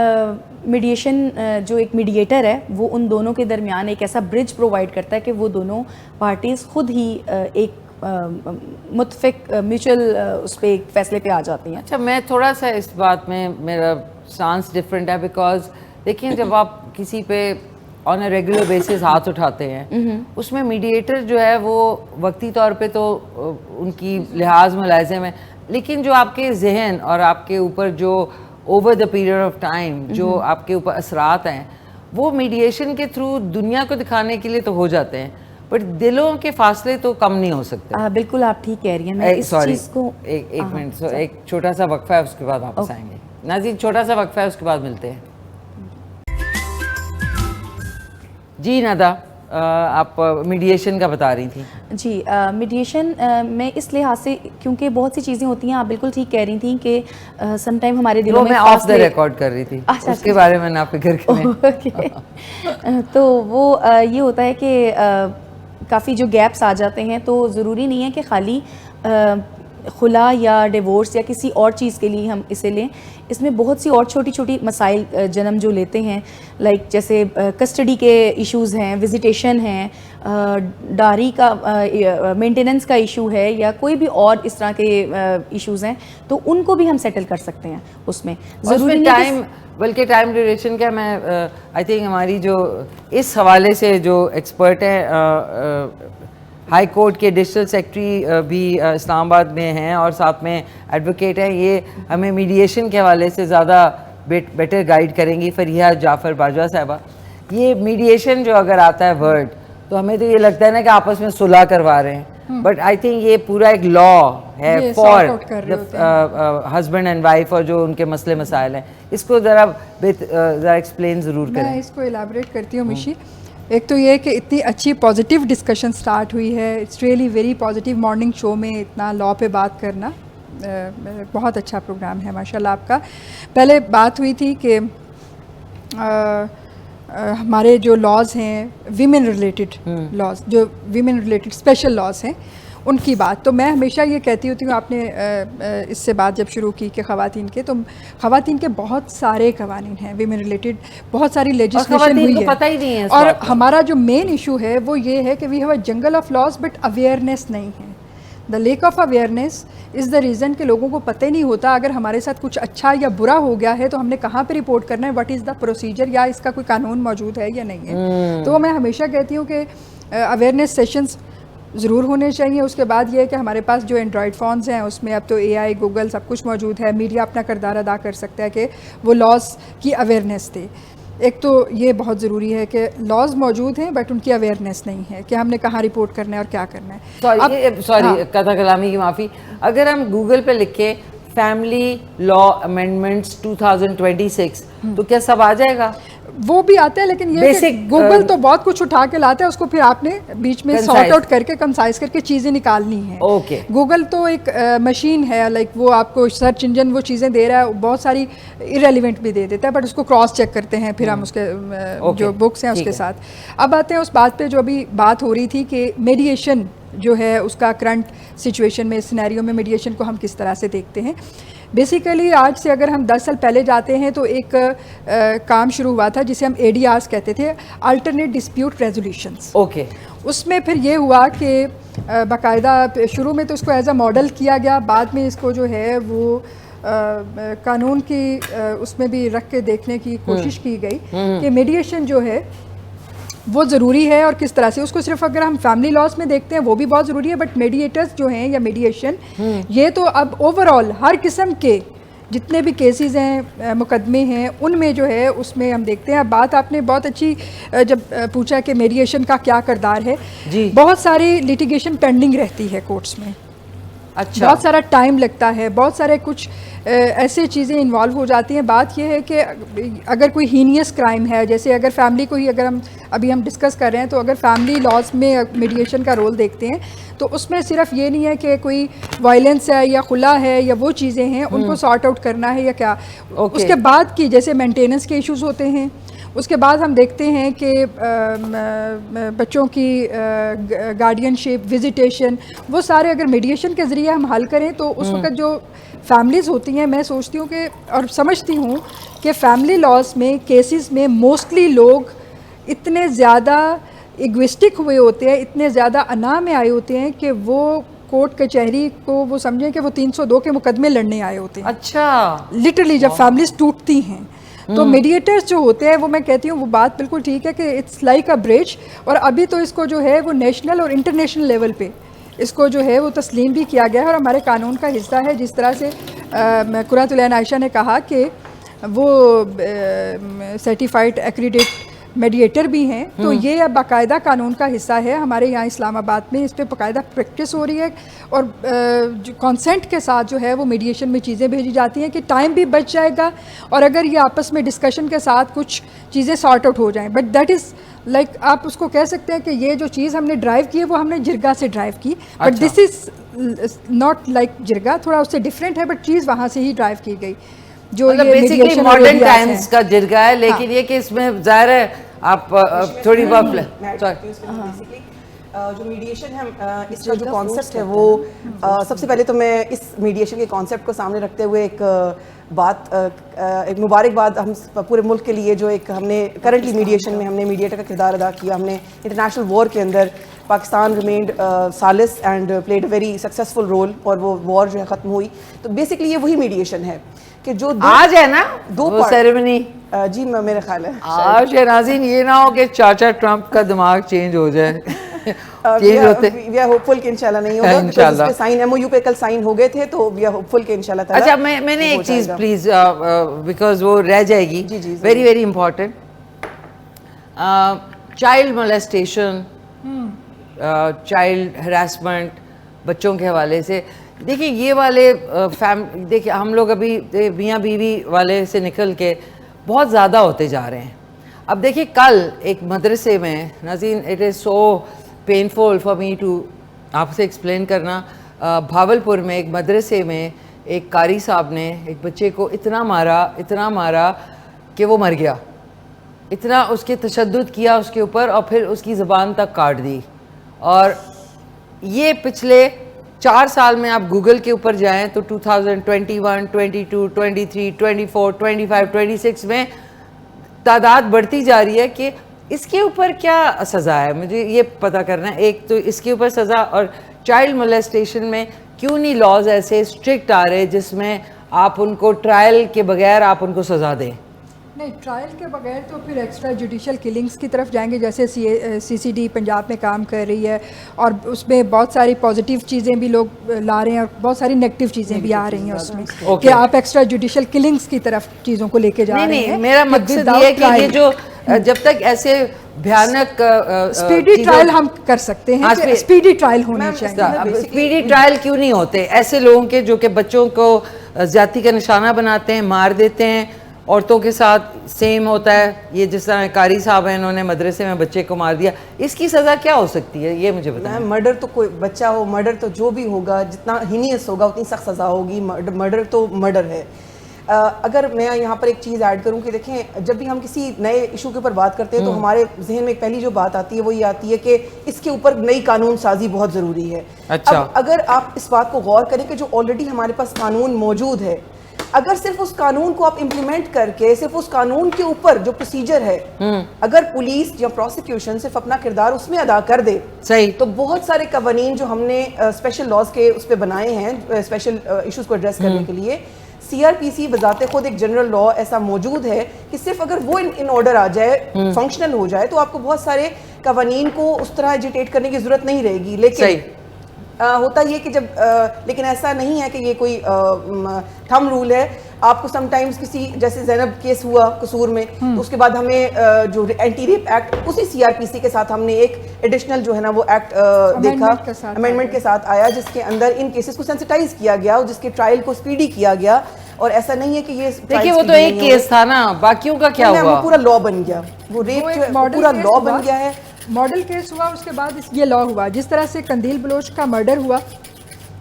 मीडिएशन जो एक मीडिएटर है वो उन दोनों के दरमियान एक ऐसा ब्रिज प्रोवाइड करता है कि वो दोनों पार्टीज़ खुद ही एक मुतफिक म्यूचुअल उस पर एक फैसले पे आ जाती हैं। अच्छा, मैं थोड़ा सा इस बात में मेरा स्टांस डिफरेंट है, बिकॉज देखिए जब आप किसी पे ऑन अ रेगुलर बेसिस हाथ उठाते हैं, उसमें मीडिएटर जो है वो वक्ती तौर पे तो उनकी लिहाज मुलाज़िम है, लेकिन जो आपके जहन और आपके ऊपर जो over the period of time जो आपके ऊपर असरात हैं, वो मीडिएशन के थ्रू दुनिया को दिखाने के लिए तो हो जाते हैं, बट दिलों के फासले तो कम नहीं हो सकते। बिल्कुल आप ठीक कह रही हैं। मैं इस चीज़ को एक मिनट, एक छोटा सा वक्फा है, उसके बाद वापस आएंगे। नाज़रीन, छोटा सा वक्फा है, उसके बाद मिलते हैं। जी नदा, आप मीडिएशन का बता रही थी। जी, मीडिएशन में इस लिहाज से, क्योंकि बहुत सी चीज़ें होती हैं, आप बिल्कुल ठीक कह रही थी कि समटाइम हमारे दिलों में ऑफ द रिकॉर्ड कर रही थी, उसके बारे में ना फिक्र करें। तो वो ये होता है कि काफ़ी जो गैप्स आ जाते हैं, तो ज़रूरी नहीं है कि खाली खुला या डिवोर्स या किसी और चीज़ के लिए हम इसे लें। इसमें बहुत सी और छोटी छोटी मसाइल जन्म जो लेते हैं, लाइक जैसे कस्टडी के इश्यूज़ हैं, विजिटेशन हैं, डारी का मेंटेनेंस का इशू है, या कोई भी और इस तरह के इश्यूज़ हैं, तो उनको भी हम सेटल कर सकते हैं उसमें। ज़रूरी टाइम, बल्कि टाइम ड्यूरेशन क्या, मैं आई थिंक हमारी जो इस हवाले से जो एक्सपर्ट हैं हाई कोर्ट के डिजिटल सेक्रेटरी भी इस्लामाबाद में हैं और साथ में एडवोकेट हैं, ये हमें मीडिएशन के हवाले से ज़्यादा बेटर गाइड करेंगी। फरिया जाफ़र बाजवा साहबा, ये मीडिएशन जो अगर आता है वर्ड, तो हमें तो ये लगता है ना कि आपस में सुलह करवा रहे हैं, बट आई थिंक ये पूरा एक लॉ है फॉर हस्बैंड एंड वाइफ, और जो उनके मसले मसाइल हैं, इसको ज़रा एक्सप्लेन ज़रूर करें। मैं इसको एलाबरेट करती हूँ मिशी। एक तो ये कि इतनी अच्छी पॉजिटिव डिस्कशन स्टार्ट हुई है, it's really very positive, morning show में इतना लॉ पे बात करना बहुत अच्छा प्रोग्राम है माशाल्लाह आपका। पहले बात हुई थी कि हमारे जो लॉज हैं वीमेन रिलेटेड लॉज, जो वीमेन रिलेटेड स्पेशल लॉज हैं उनकी बात, तो मैं हमेशा ये कहती होती हूँ, आपने इससे बात जब शुरू की कि ख़वातीन के, तो ख़वातीन के बहुत सारे कवानीन हैं वीमेन रिलेटेड, बहुत सारी लेजिस्लेशन हुई है, पता ही नहीं है। और हमारा जो मेन इशू है वो ये है कि we have a jungle of laws but awareness नहीं है। The lack of awareness is the reason कि लोगों को पता ही नहीं होता अगर हमारे साथ कुछ अच्छा या बुरा हो गया है तो हमने कहाँ पे रिपोर्ट करना है, व्हाट इज़ द प्रोसीजर, या इसका कोई कानून मौजूद है या नहीं है। तो मैं हमेशा कहती हूँ कि अवेयरनेस सेशंस ज़रूर होने चाहिए। उसके बाद ये है कि हमारे पास जो एंड्रॉयड फ़ोन्स हैं उसमें अब तो AI, गूगल सब कुछ मौजूद है, मीडिया अपना किरदार अदा कर सकता है कि वो लॉज की अवेयरनेस दे। एक तो ये बहुत ज़रूरी है कि लॉज मौजूद हैं बट उनकी अवेयरनेस नहीं है कि हमने कहाँ रिपोर्ट करना है और क्या करना है। सॉरी कथा कलामी की माफ़ी, अगर हम गूगल पे लिखे फैमिली लॉ अमेंडमेंट्स 2026 तो क्या सब आ जाएगा? वो भी आता है, लेकिन ये बेसिक गूगल तो बहुत कुछ उठा के लाता है, उसको फिर आपने बीच में सॉर्ट आउट करके कंसाइज करके चीज़ें निकालनी है। ओके। गूगल तो एक मशीन है, लाइक वो आपको सर्च इंजन वो चीज़ें दे रहा है, बहुत सारी इरेलीवेंट भी दे देता है, बट उसको क्रॉस चेक करते हैं फिर हम उसके जो बुक्स हैं उसके साथ। अब आते हैं उस बात पे जो अभी बात हो रही थी कि मीडिएशन जो है उसका करंट सिचुएशन में, सिनेरियो में मीडिएशन को हम किस तरह से देखते हैं। बेसिकली आज से अगर हम 10 साल पहले जाते हैं तो एक काम शुरू हुआ था जिसे हम ADRs कहते थे, अल्टरनेट डिस्प्यूट रेजोल्यूशंस। ओके। उसमें फिर ये हुआ कि बाकायदा शुरू में तो इसको एज अ मॉडल किया गया, बाद में इसको जो है वो कानून की उसमें भी रख के देखने की कोशिश की गई कि मीडिएशन जो है वो ज़रूरी है और किस तरह से। उसको सिर्फ अगर हम फैमिली लॉस में देखते हैं वो भी बहुत ज़रूरी है, बट मीडिएटर्स जो हैं या मीडिएशन ये तो अब ओवरऑल हर किस्म के जितने भी केसेस हैं, मुकदमे हैं, उनमें जो है उसमें हम देखते हैं। बात आपने बहुत अच्छी जब पूछा कि मीडिएशन का क्या किरदार है, बहुत सारी लिटिगेशन पेंडिंग रहती है कोर्ट्स में। अच्छा। बहुत सारा टाइम लगता है, बहुत सारे कुछ ऐसे चीज़ें इन्वॉल्व हो जाती हैं। बात यह है कि अगर कोई हीनियस क्राइम है, जैसे अगर फैमिली को ही अगर हम डिस्कस कर रहे हैं, तो अगर फैमिली लॉज में मीडिएशन का रोल देखते हैं तो उसमें सिर्फ ये नहीं है कि कोई वायलेंस है या खुला है या वो चीज़ें हैं उनको सॉर्ट आउट करना है या क्या। उसके बाद की जैसे मेंटेनेंस के इश्यूज होते हैं, उसके बाद हम देखते हैं कि बच्चों की गार्डियनशिप, विजिटेशन, वो सारे अगर मीडिएशन के ज़रिए हम हल करें तो उस वक्त जो फैमिलीज़ होती हैं, मैं सोचती हूँ कि और समझती हूँ कि फैमिली लॉस में केसेस में मोस्टली लोग इतने ज़्यादा इग्विस्टिक हुए होते हैं, इतने ज़्यादा अना में आए होते हैं कि वो कोर्ट कचहरी को वो समझें कि वो 302 के मुकदमे लड़ने आए होते हैं। अच्छा। लिटरली जब फैमिलीज टूटती हैं तो मीडिएटर्स जो होते हैं, वो मैं कहती हूँ वो बात बिल्कुल ठीक है कि इट्स लाइक अ ब्रिज, और अभी तो इसको जो है वो नेशनल और इंटरनेशनल लेवल पे इसको जो है वो तस्लीम भी किया गया है और हमारे कानून का हिस्सा है। जिस तरह से कुर्रतुल ऐन आयशा ने कहा कि वो सर्टिफाइड एक्रीडेट मेडिएटर भी हैं, तो ये अब बाकायदा कानून का हिस्सा है। हमारे यहाँ इस्लामाबाद में इस पर बाकायदा प्रैक्टिस हो रही है और जो कॉन्सेंट के साथ जो है वो मीडिएशन में चीज़ें भेजी जाती हैं कि टाइम भी बच जाएगा और अगर ये आपस में डिस्कशन के साथ कुछ चीज़ें सॉर्ट आउट हो जाएं। बट दैट इज़ लाइक आप उसको कह सकते हैं कि ये जो चीज़ हमने ड्राइव की है वो हमने जिरगा से ड्राइव की, but this is not like जिरगा, थोड़ा उससे डिफरेंट है, बट चीज़ वहाँ से ही ड्राइव की गई जो मतलब बेसिकली मॉडर्न टाइम्स का जिरगा है। लेकिन ये कि इसमें ज़ाहिर है आप थोड़ी बहुत जो मीडिएशन है, इसका जो कॉन्सेप्ट है वो सबसे पहले तो मैं इस मीडिएशन के कॉन्सेप्ट को सामने रखते हुए एक मुबारकबाद हम पूरे मुल्क के लिए जो एक हमने करंटली मीडिएशन में हमने मीडिएटर का किरदार अदा किया। हमने इंटरनेशनल वॉर के अंदर पाकिस्तान रिमेन्ड सालिस and played a very successful role और वो वॉर जो है ख़त्म हुई। तो बेसिकली ये वही मीडिएशन है कि जो आज है ना दो सेरेमनी। जी मेरा ख्याल है आज है नाज़रीन, ये ना हो कि चाचा ट्रंप का दिमाग चेंज हो जाए। चेंज होते वी आर होपफुल कि इंशाल्लाह नहीं होगा। इंशाल्लाह इसके साइन MOU पे कल साइन हो गए थे तो वी आर होपफुल कि इंशाल्लाह ताला। अच्छा मैंने एक चीज़ प्लीज बिकॉज वो रह जाएगी, very very important, child molestation, child harassment बच्चों के हवाले से। देखिए ये वाले देखिए हम लोग अभी मियाँ बीवी वाले से निकल के बहुत ज़्यादा होते जा रहे हैं। अब देखिए कल एक मदरसे में नाज़रीन, it is so painful for me to आपसे एक्सप्लेन करना, भावलपुर में एक मदरसे में एक कारी साहब ने एक बच्चे को इतना मारा कि वो मर गया। इतना उसके तशद्दुद किया उसके ऊपर और फिर उसकी ज़बान तक काट दी। और ये पिछले 4 साल में आप गूगल के ऊपर जाएं तो 2021, 22, 23, 24, 25, 26 में तादाद बढ़ती जा रही है कि इसके ऊपर क्या सज़ा है, मुझे ये पता करना है। एक तो इसके ऊपर सज़ा, और चाइल्ड मोलेस्टेशन में क्यों नहीं लॉज ऐसे स्ट्रिक्ट आ रहे जिसमें आप उनको ट्रायल के बगैर आप उनको सज़ा दें? नहीं, ट्रायल के बगैर तो फिर एक्स्ट्रा जुडिशल किलिंग्स की तरफ जाएंगे, जैसे CCD पंजाब में काम कर रही है और उसमें बहुत सारी पॉजिटिव चीज़ें भी लोग ला रहे हैं और बहुत सारी नेगेटिव चीज़ें भी आ रही हैं उसमें कि आप एक्स्ट्रा जुडिशल किलिंग्स की तरफ चीज़ों को लेके जा रहे हैं। मेरा मकसद ये है कि ये जो जब तक ऐसे भयानक स्पीडी ट्रायल हम कर सकते हैं, स्पीडी ट्रायल होने चाहिए। स्पीडी ट्रायल क्यों नहीं होते ऐसे लोगों के जो कि बच्चों को ज्यादती का निशाना बनाते हैं, मार देते हैं? औरतों के साथ सेम होता है। ये जिस तरह कारी साहब हैं, इन्होंने मदरसे में बच्चे को मार दिया, इसकी सज़ा क्या हो सकती है ये मुझे बताएं। मर्डर तो कोई बच्चा हो, मर्डर तो जो भी होगा, जितना हीनियस होगा उतनी सख्त सज़ा होगी। मर्डर तो मर्डर है। अगर मैं यहाँ पर एक चीज़ ऐड करूँ कि देखें, जब भी हम किसी नए इशू के ऊपर बात करते हैं तो हमारे जहन में पहली जो बात आती है वो ये आती है कि इसके ऊपर नई कानून साजी बहुत ज़रूरी है। अच्छा। अब अगर आप इस बात को गौर करें कि जो ऑलरेडी हमारे पास कानून मौजूद है, अगर सिर्फ उस कानून को आप इम्प्लीमेंट करके सिर्फ उस कानून के ऊपर जो प्रोसीजर है, अगर पुलिस या प्रोसिक्यूशन सिर्फ अपना किरदार उसमें अदा कर दे, सही, तो बहुत सारे कवानीन जो हमने स्पेशल लॉज के उस पर बनाए हैं स्पेशल इश्यूज को एड्रेस करने के लिए, CRPC बजाते खुद एक जनरल लॉ ऐसा मौजूद है कि सिर्फ अगर वो इन ऑर्डर आ जाए, फंक्शनल हो जाए, तो आपको बहुत सारे कवानीन को उस तरह एजिटेट करने की जरूरत नहीं रहेगी। लेकिन होता ये कि जब लेकिन ऐसा नहीं है कि ये कोई थंब रूल है। आपको समटाइम्स किसी, जैसे जैनब केस हुआ कसूर में, तो उसके बाद हमें जो एंटी रेप एक्ट, उसी CRPC के साथ हमने एक एडिशनल जो है ना वो एक्ट देखा, अमेंडमेंट के साथ आया, जिसके अंदर इन केसेस को सेंसिटाइज किया गया और जिसके ट्रायल को स्पीडी किया गया। और ऐसा नहीं है कि ये देखिए वो तो एक केस था ना, बाकियों का क्या हुआ? वो पूरा लॉ बन गया, वो रेप पूरा लॉ बन गया है, मॉडल केस हुआ। उसके बाद ये लॉ हुआ, जिस तरह से कंदील बलोच का मर्डर हुआ,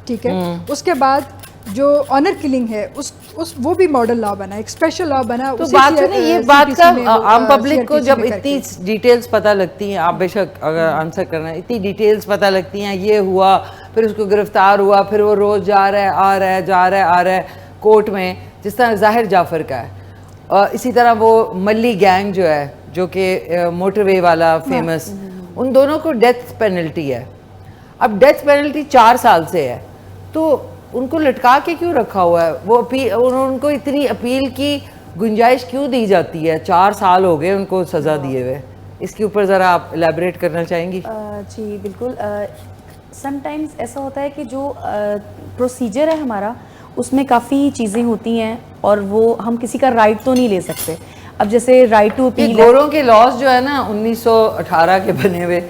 ठीक है, उसके बाद जो ऑनर किलिंग है उस वो भी मॉडल लॉ बना, एक स्पेशल लॉ बना। तो बात नहीं, ये बात का आम पब्लिक को जब इतनी डिटेल्स पता लगती हैं, आप बेशक अगर आंसर करना है, इतनी डिटेल्स पता लगती हैं, ये हुआ, फिर उसको गिरफ्तार हुआ, फिर वो रोज जा रहा है, आ रहा है, जा रहा है, आ रहा है कोर्ट में, जिस तरह जाहिर जाफर का है। और इसी तरह वो मल्ली गैंग जो है, जो कि मोटरवे वाला फेमस, उन दोनों को डेथ पेनल्टी है। अब डेथ पेनल्टी 4 साल से है, तो उनको लटका के क्यों रखा हुआ है? वो उनको इतनी अपील की गुंजाइश क्यों दी जाती है? 4 साल हो गए उनको सज़ा दिए हुए। इसके ऊपर ज़रा आप एलैबोरेट करना चाहेंगी? जी बिल्कुल। समटाइम्स ऐसा होता है कि जो प्रोसीजर है हमारा, उसमें काफ़ी चीज़ें होती हैं और वो हम किसी का राइट तो नहीं ले सकते। अब जैसे राइट टू अपील, गोरों के लॉज जो है ना 1918 के बने हुए,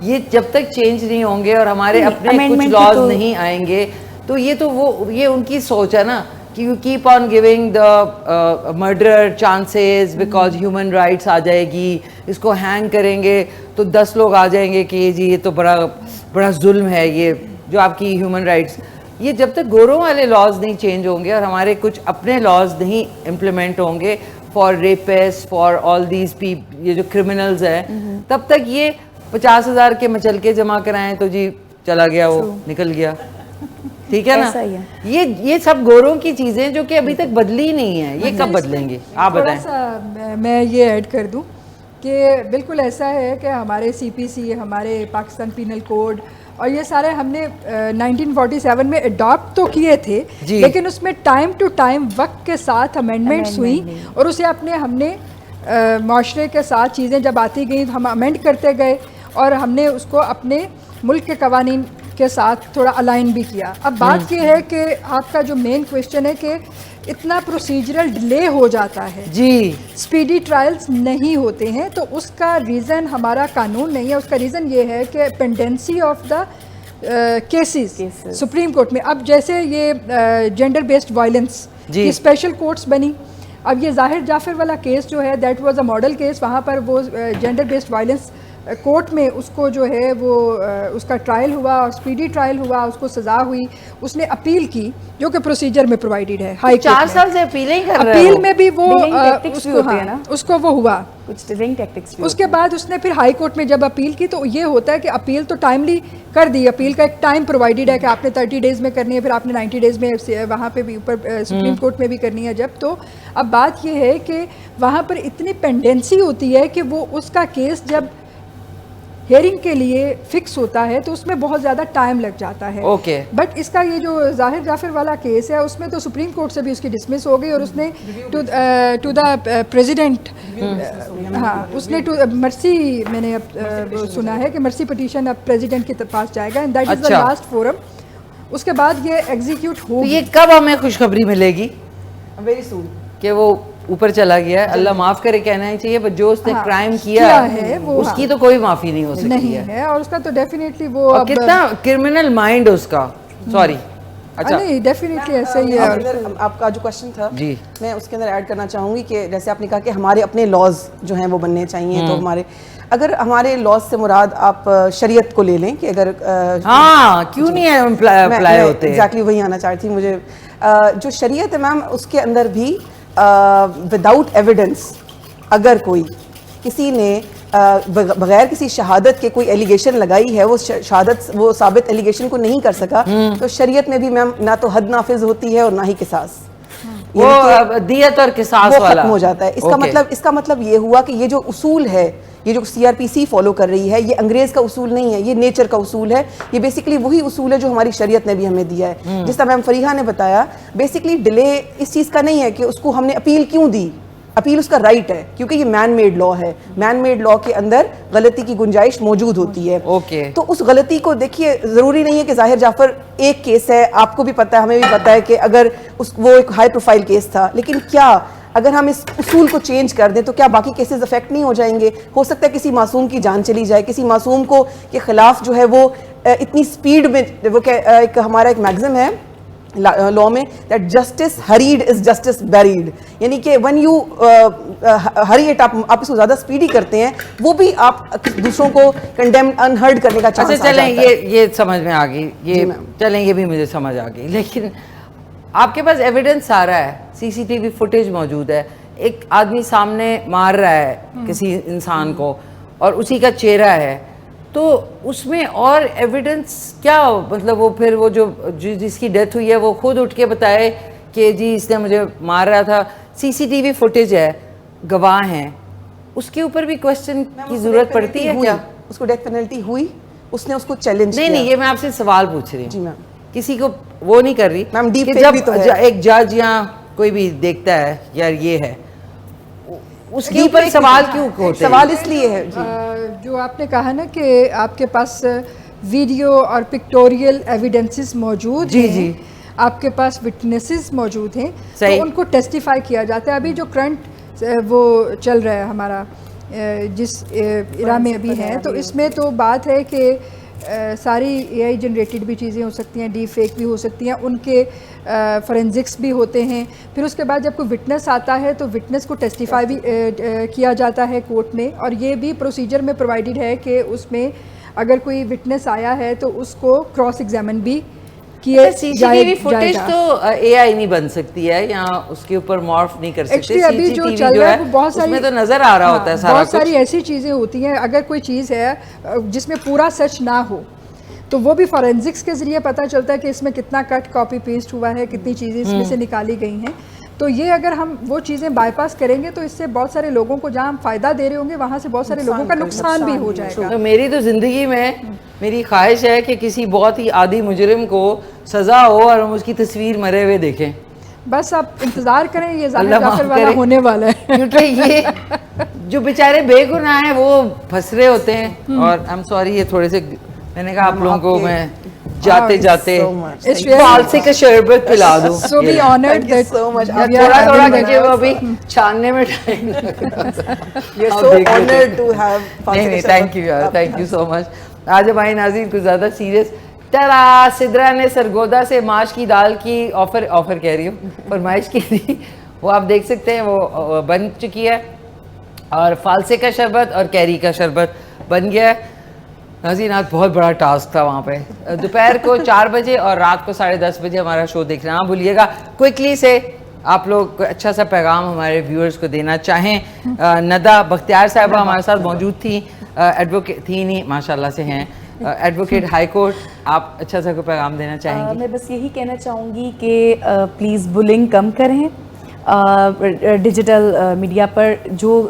ये जब तक चेंज नहीं होंगे और हमारे अपने कुछ लॉज नहीं आएंगे, तो ये उनकी सोच है ना कि you keep on giving the murder chances because human rights आ जाएगी, इसको हैंग करेंगे तो 10 लोग आ जाएंगे कि जी ये तो बड़ा जुल्म है, ये जो आपकी ह्यूमन राइट्स। ये जब तक गोरों वाले लॉज नहीं चेंज होंगे और हमारे कुछ अपने लॉज नहीं इम्प्लीमेंट होंगे for rapist, for all these ये जो क्रिमिनल्स हैं, तब तक ये 50,000 के मचलके जमा कराएं तो जी चला गया, वो निकल गया, ठीक है ना। ये सब गोरों की चीज़ें जो कि अभी तक बदली नहीं है, ये कब बदलेंगे आप बताएं। मैं ये ऐड कर दूं कि बिल्कुल ऐसा है कि हमारे CPC, हमारे पाकिस्तान पीनल कोड और ये सारे हमने 1947 में अडॉप्ट तो किए थे, लेकिन उसमें टाइम टू टाइम वक्त के साथ अमेंडमेंट्स हुई और उसे हमने माशरे के साथ चीज़ें जब आती गई तो हम अमेंड करते गए और हमने उसको अपने मुल्क के कवानीन के साथ थोड़ा अलाइन भी किया। अब बात यह है कि आपका जो मेन क्वेश्चन है कि इतना प्रोसीजरल डिले हो जाता है जी, स्पीडी ट्रायल्स नहीं होते हैं, तो उसका रीज़न हमारा कानून नहीं है। उसका रीज़न ये है कि pendency of the cases supreme court में। अब जैसे ये जेंडर बेस्ड वायलेंस की स्पेशल कोर्ट्स बनी, अब ये जाहिर जाफर वाला केस जो है that was a model case, वहाँ पर वो जेंडर बेस्ड वायलेंस कोर्ट में उसको जो है वो उसका ट्रायल हुआ और स्पीडी ट्रायल हुआ, उसको सज़ा हुई, उसने अपील की जो कि प्रोसीजर में प्रोवाइडेड है हाई कोर्ट 4 साल से अपील ही कर रहे हैं। अपील में भी वो उसको होती है ना, उसको वो हुआ कुछ डिलेइंग टैक्टिक्स। उसके बाद उसने फिर हाई कोर्ट में जब अपील की तो ये होता है कि अपील तो टाइमली कर दी, अपील का एक टाइम प्रोवाइडेड है कि आपने 30 डेज़ में करनी है, फिर आपने 90 डेज़ में वहाँ पे भी ऊपर सुप्रीम कोर्ट में भी करनी है जब। तो अब बात ये है कि वहाँ पर इतनी पेंडेंसी होती है कि वो उसका केस जब हेयरिंग के लिए फिक्स होता है तो उसमें बहुत ज़्यादा टाइम लग जाता है। ओके। बट इसका ये जो ज़ाहिर जाफर वाला केस है उसमें तो सुप्रीम कोर्ट से भी उसकी डिसमिस हो गई और उसने टू द प्रेसिडेंट, हाँ उसने मर्सी, मैंने अब सुना है कि मर्सी पिटीशन अब प्रेसिडेंट के पास जाएगा and that is the last forum. उसके बाद ये एग्जीक्यूट हो। तो ये कब हमें खुशखबरी मिलेगी? वेरी सून कि वो ऊपर चला गया है, अल्लाह माफ करे कहना ही चाहिए, पर जो उसने क्राइम किया है वो उसकी तो कोई माफी नहीं हो सकती नहीं है और उसका तो डेफिनेटली वो और कितना क्रिमिनल माइंड उसका। सॉरी, अच्छा नहीं डेफिनेटली ऐसा ही है। और आपका जो क्वेश्चन था जी, मैं उसके अंदर ऐड करना चाहूँगी कि जैसे आपने कहा कि हमारे अपने लॉज जो हैं वो बनने चाहिए, तो हमारे अगर हमारे लॉज से मुराद आप शरीयत को ले लें कि अगर हाँ क्यों नहीं अप्लाई होते। एग्जैक्टली वही आना चाह रही थी मुझे। जो शरीयत है मैम, उसके अंदर भी विदाउट एविडेंस अगर कोई किसी ने बगैर किसी शहादत के कोई एलिगेशन लगाई है, वो शहादत वो साबित एलिगेशन को नहीं कर सका, तो शरीयत में भी मैम ना तो हद नाफिज होती है और ना ही किसास, वो दियत और किसास वाला खत्म हो जाता है। इसका मतलब ये हुआ कि ये जो उसूल है, ये जो सीआरपीसी फॉलो कर रही है, ये अंग्रेज का उसूल नहीं है, ये नेचर का उसूल है। ये बेसिकली वही उसूल है जो हमारी शरीयत ने भी हमें दिया है। जिस तरह मैम फरीहा ने बताया, बेसिकली डिले इस चीज़ का नहीं है कि उसको हमने अपील क्यों दी, अपील उसका राइट है क्योंकि ये मैन मेड लॉ है। मैन मेड लॉ के अंदर गलती की गुंजाइश मौजूद होती है। ओके। तो उस गलती को देखिए, ज़रूरी नहीं है कि ज़ाहिर जाफर एक केस है, आपको भी पता है, हमें भी पता है कि अगर वो एक हाई प्रोफाइल केस था, लेकिन क्या अगर हम इस उसूल को चेंज कर दें तो क्या बाकी केसेस अफेक्ट नहीं हो जाएंगे? हो सकता है किसी मासूम की जान चली जाए, किसी मासूम को के खिलाफ जो है वो इतनी स्पीड में, वो एक हमारा एक मैगज़म है लॉ में, that justice hurried is justice buried, यानी कि व्हेन यू हरी इट, आप इसको ज़्यादा स्पीडी करते हैं, वो भी आप दूसरों को कंडेम अनहर्ड करने का चांस। अच्छा चलें, ये समझ में आ गई, ये चलें, ये भी मुझे समझ आ गई। लेकिन आपके पास एविडेंस आ रहा है, सीसीटीवी फुटेज मौजूद है, एक आदमी सामने मार रहा है किसी इंसान को और उसी का चेहरा है, तो उसमें और एविडेंस क्या, मतलब वो फिर वो जो जिसकी डेथ हुई है वो खुद उठ के बताए कि जी इसने मुझे मार रहा था, सीसीटीवी फुटेज है, गवाह हैं, उसके ऊपर भी क्वेश्चन की जरूरत पड़ती है क्या? उसको डेथ पेनल्टी हुई, उसने उसको चैलेंज नहीं, ये मैं आपसे सवाल पूछ रही हूँ जी मैम, किसी को वो नहीं कर रही मैम, डीप कि जब भी तो है। एक जज या कोई भी देखता है यार ये है, उसके ऊपर सवाल क्यों होते हैं? सवाल इसलिए है जी, जो आपने कहा ना कि आपके पास वीडियो और पिक्टोरियल एविडेंसेस मौजूद जी हैं, जी, आपके पास विटनेसेस मौजूद हैं, सही। तो उनको टेस्टिफाई किया जाता है। अभी जो करंट वो चल रहा है हमारा जिस इरा में अभी है, तो इसमें तो बात है कि सारी एआई जनरेटेड भी चीज़ें हो सकती हैं, डीप फेक भी हो सकती हैं, उनके फोरेंसिक्स भी होते हैं। फिर उसके बाद जब कोई विटनेस आता है तो विटनेस को टेस्टिफाई भी किया जाता है कोर्ट में, और ये भी प्रोसीजर में प्रोवाइडेड है कि उसमें अगर कोई विटनेस आया है तो उसको क्रॉस एग्जामिन भी किया सीसीटीवी फुटेज तो एआई नहीं बन सकती है, या उसके ऊपर मॉर्फ नहीं कर सकते। अभी जो चल रहा है वो बहुत सारी, उसमें तो नजर आ रहा होता है सारा बहुत सारी ऐसी चीज़ें होती हैं, अगर कोई चीज़ है जिसमें पूरा सच ना हो तो वो भी फॉरेंसिक्स के ज़रिए पता चलता है कि इसमें कितना कट कॉपी पेस्ट हुआ है, कितनी चीज़ें इसमें से निकाली गई हैं। तो ये अगर हम वो चीज़ें बाईपास करेंगे तो इससे बहुत सारे लोगों को जहाँ हम फ़ायदा दे रहे होंगे वहाँ से बहुत सारे लोगों का नुकसान भी हो जाएगा। तो मेरी तो ज़िंदगी में मेरी ख्वाहिश है कि किसी बहुत ही आदी मुजरिम को सज़ा हो और हम उसकी तस्वीर मरे हुए देखें। बस आप इंतज़ार करें, ये ज़ाहिर जाफर वाला होने वाला है, क्योंकि ये जो बेचारे बेगुनाह हैं वो फंस रहे होते हैं। और आई एम सॉरी, ये थोड़े से मैंने कहा आप लोगों को मैं जाते जाते फालसे का शरबत पिला दूं। So be honored that so much. थोड़ा क्योंकि वो अभी छानने में time We are so honored to have नहीं, थैंक यू यार, थैंक यू सो मच। आज हमारी नाज़रीन कुछ ज़्यादा सीरियस, तरा सिद्रा ने सरगोदा से माश की दाल की ऑफर कह रही हूँ, फरमाइश की थी, वो आप देख सकते हैं, वो बन चुकी है। और फालसे का शरबत और कैरी का शरबत बन गया है। नाज़रीन आज बहुत बड़ा टास्क था वहाँ पे। दोपहर को 4 बजे और रात को 10:30 बजे हमारा शो देखना ना भूलिएगा। क्विकली से आप लोग कोई अच्छा सा पैगाम हमारे व्यूअर्स को देना चाहें। नदा बख्तियार साहबा हमारे साथ मौजूद थी, एडवोकेट थी नहीं, माशाल्लाह से हैं एडवोकेट हाई कोर्ट। आप अच्छा सा कोई पैगाम देना चाहेंगी? मैं बस यही कहना चाहूँगी कि प्लीज़ बुलिंग कम करें डिजिटल मीडिया पर जो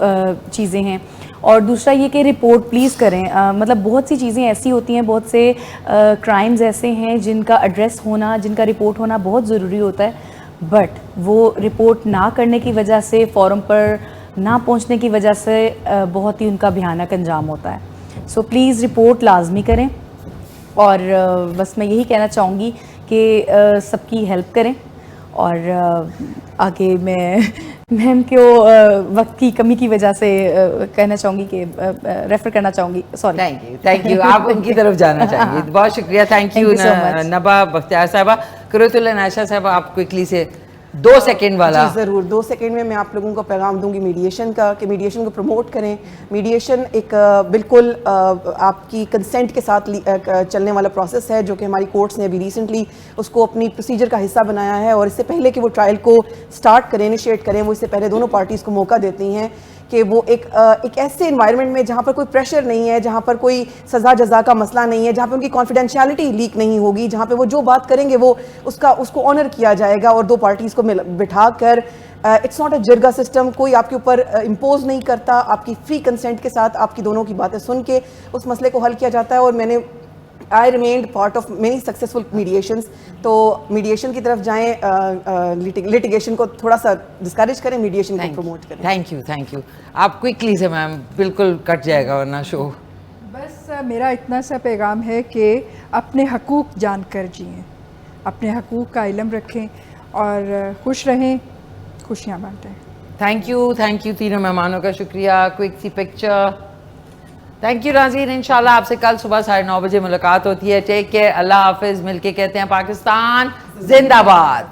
चीज़ें हैं, और दूसरा ये कि रिपोर्ट प्लीज़ करें। मतलब बहुत सी चीज़ें ऐसी होती हैं, बहुत से क्राइम्स ऐसे हैं जिनका एड्रेस होना, जिनका रिपोर्ट होना बहुत ज़रूरी होता है, बट वो रिपोर्ट ना करने की वजह से, फोरम पर ना पहुंचने की वजह से बहुत ही उनका भयानक अंजाम होता है। सो प्लीज़ रिपोर्ट लाजमी करें। और बस मैं यही कहना चाहूँगी कि सबकी हेल्प करें। और आगे मैं मैम को वक्त की कमी की वजह से कहना चाहूँगी कि रेफ़र करना चाहूँगी। सॉरी। थैंक यू आप उनकी तरफ जाना चाहेंगे। बहुत शुक्रिया, थैंक यू नबा बख्तियार साहबा। कुरैतुल आयशा साहबा, आप क्विकली से 2 सेकंड वाला। जी ज़रूर, 2 सेकंड में मैं आप लोगों को पैगाम दूंगी मीडिएशन का, कि मीडिएशन को प्रमोट करें। मीडिएशन एक बिल्कुल आपकी कंसेंट के साथ चलने वाला प्रोसेस है, जो कि हमारी कोर्ट्स ने अभी रिसेंटली उसको अपनी प्रोसीजर का हिस्सा बनाया है। और इससे पहले कि वो ट्रायल को स्टार्ट करें, इनिशिएट करें, वो इससे पहले दोनों पार्टीज़ को मौका देती हैं कि वो एक ऐसे इन्वायरमेंट में जहाँ पर कोई प्रेशर नहीं है, जहाँ पर कोई सज़ा जज़ा का मसला नहीं है, जहाँ पे उनकी कॉन्फिडेंशियलिटी लीक नहीं होगी, जहाँ पे वो जो बात करेंगे वो उसको ऑनर किया जाएगा। और 2 पार्टीज़ को बिठा कर, it's not a Jirga system, कोई आपके ऊपर इम्पोज नहीं करता, आपकी फ्री कंसेंट के साथ आपकी दोनों की बातें सुन के उस मसले को हल किया जाता है। और I remained part of many successful mediations. तो मीडिएशन की तरफ जाएं, लिटिगेशन को थोड़ा सा डिस्करेज करें, मीडिएशन को प्रमोट करें। Thank you. आप क्विकली से मैम, बिल्कुल कट जाएगा वरना शो। बस मेरा इतना सा पैगाम है कि अपने हकूक़ जानकर जिएं, अपने हकूक़ का इल्म रखें और खुश रहें, खुशियाँ बांटें। थैंक यू तीनों मेहमानों का शुक्रिया। Quick see picture. Thank you नाज़रीन, इंशाल्लाह आपसे कल सुबह 9:30 बजे मुलाकात होती है। टेक केयर, अल्लाह हाफिज़। मिलके कहते हैं पाकिस्तान जिंदाबाद।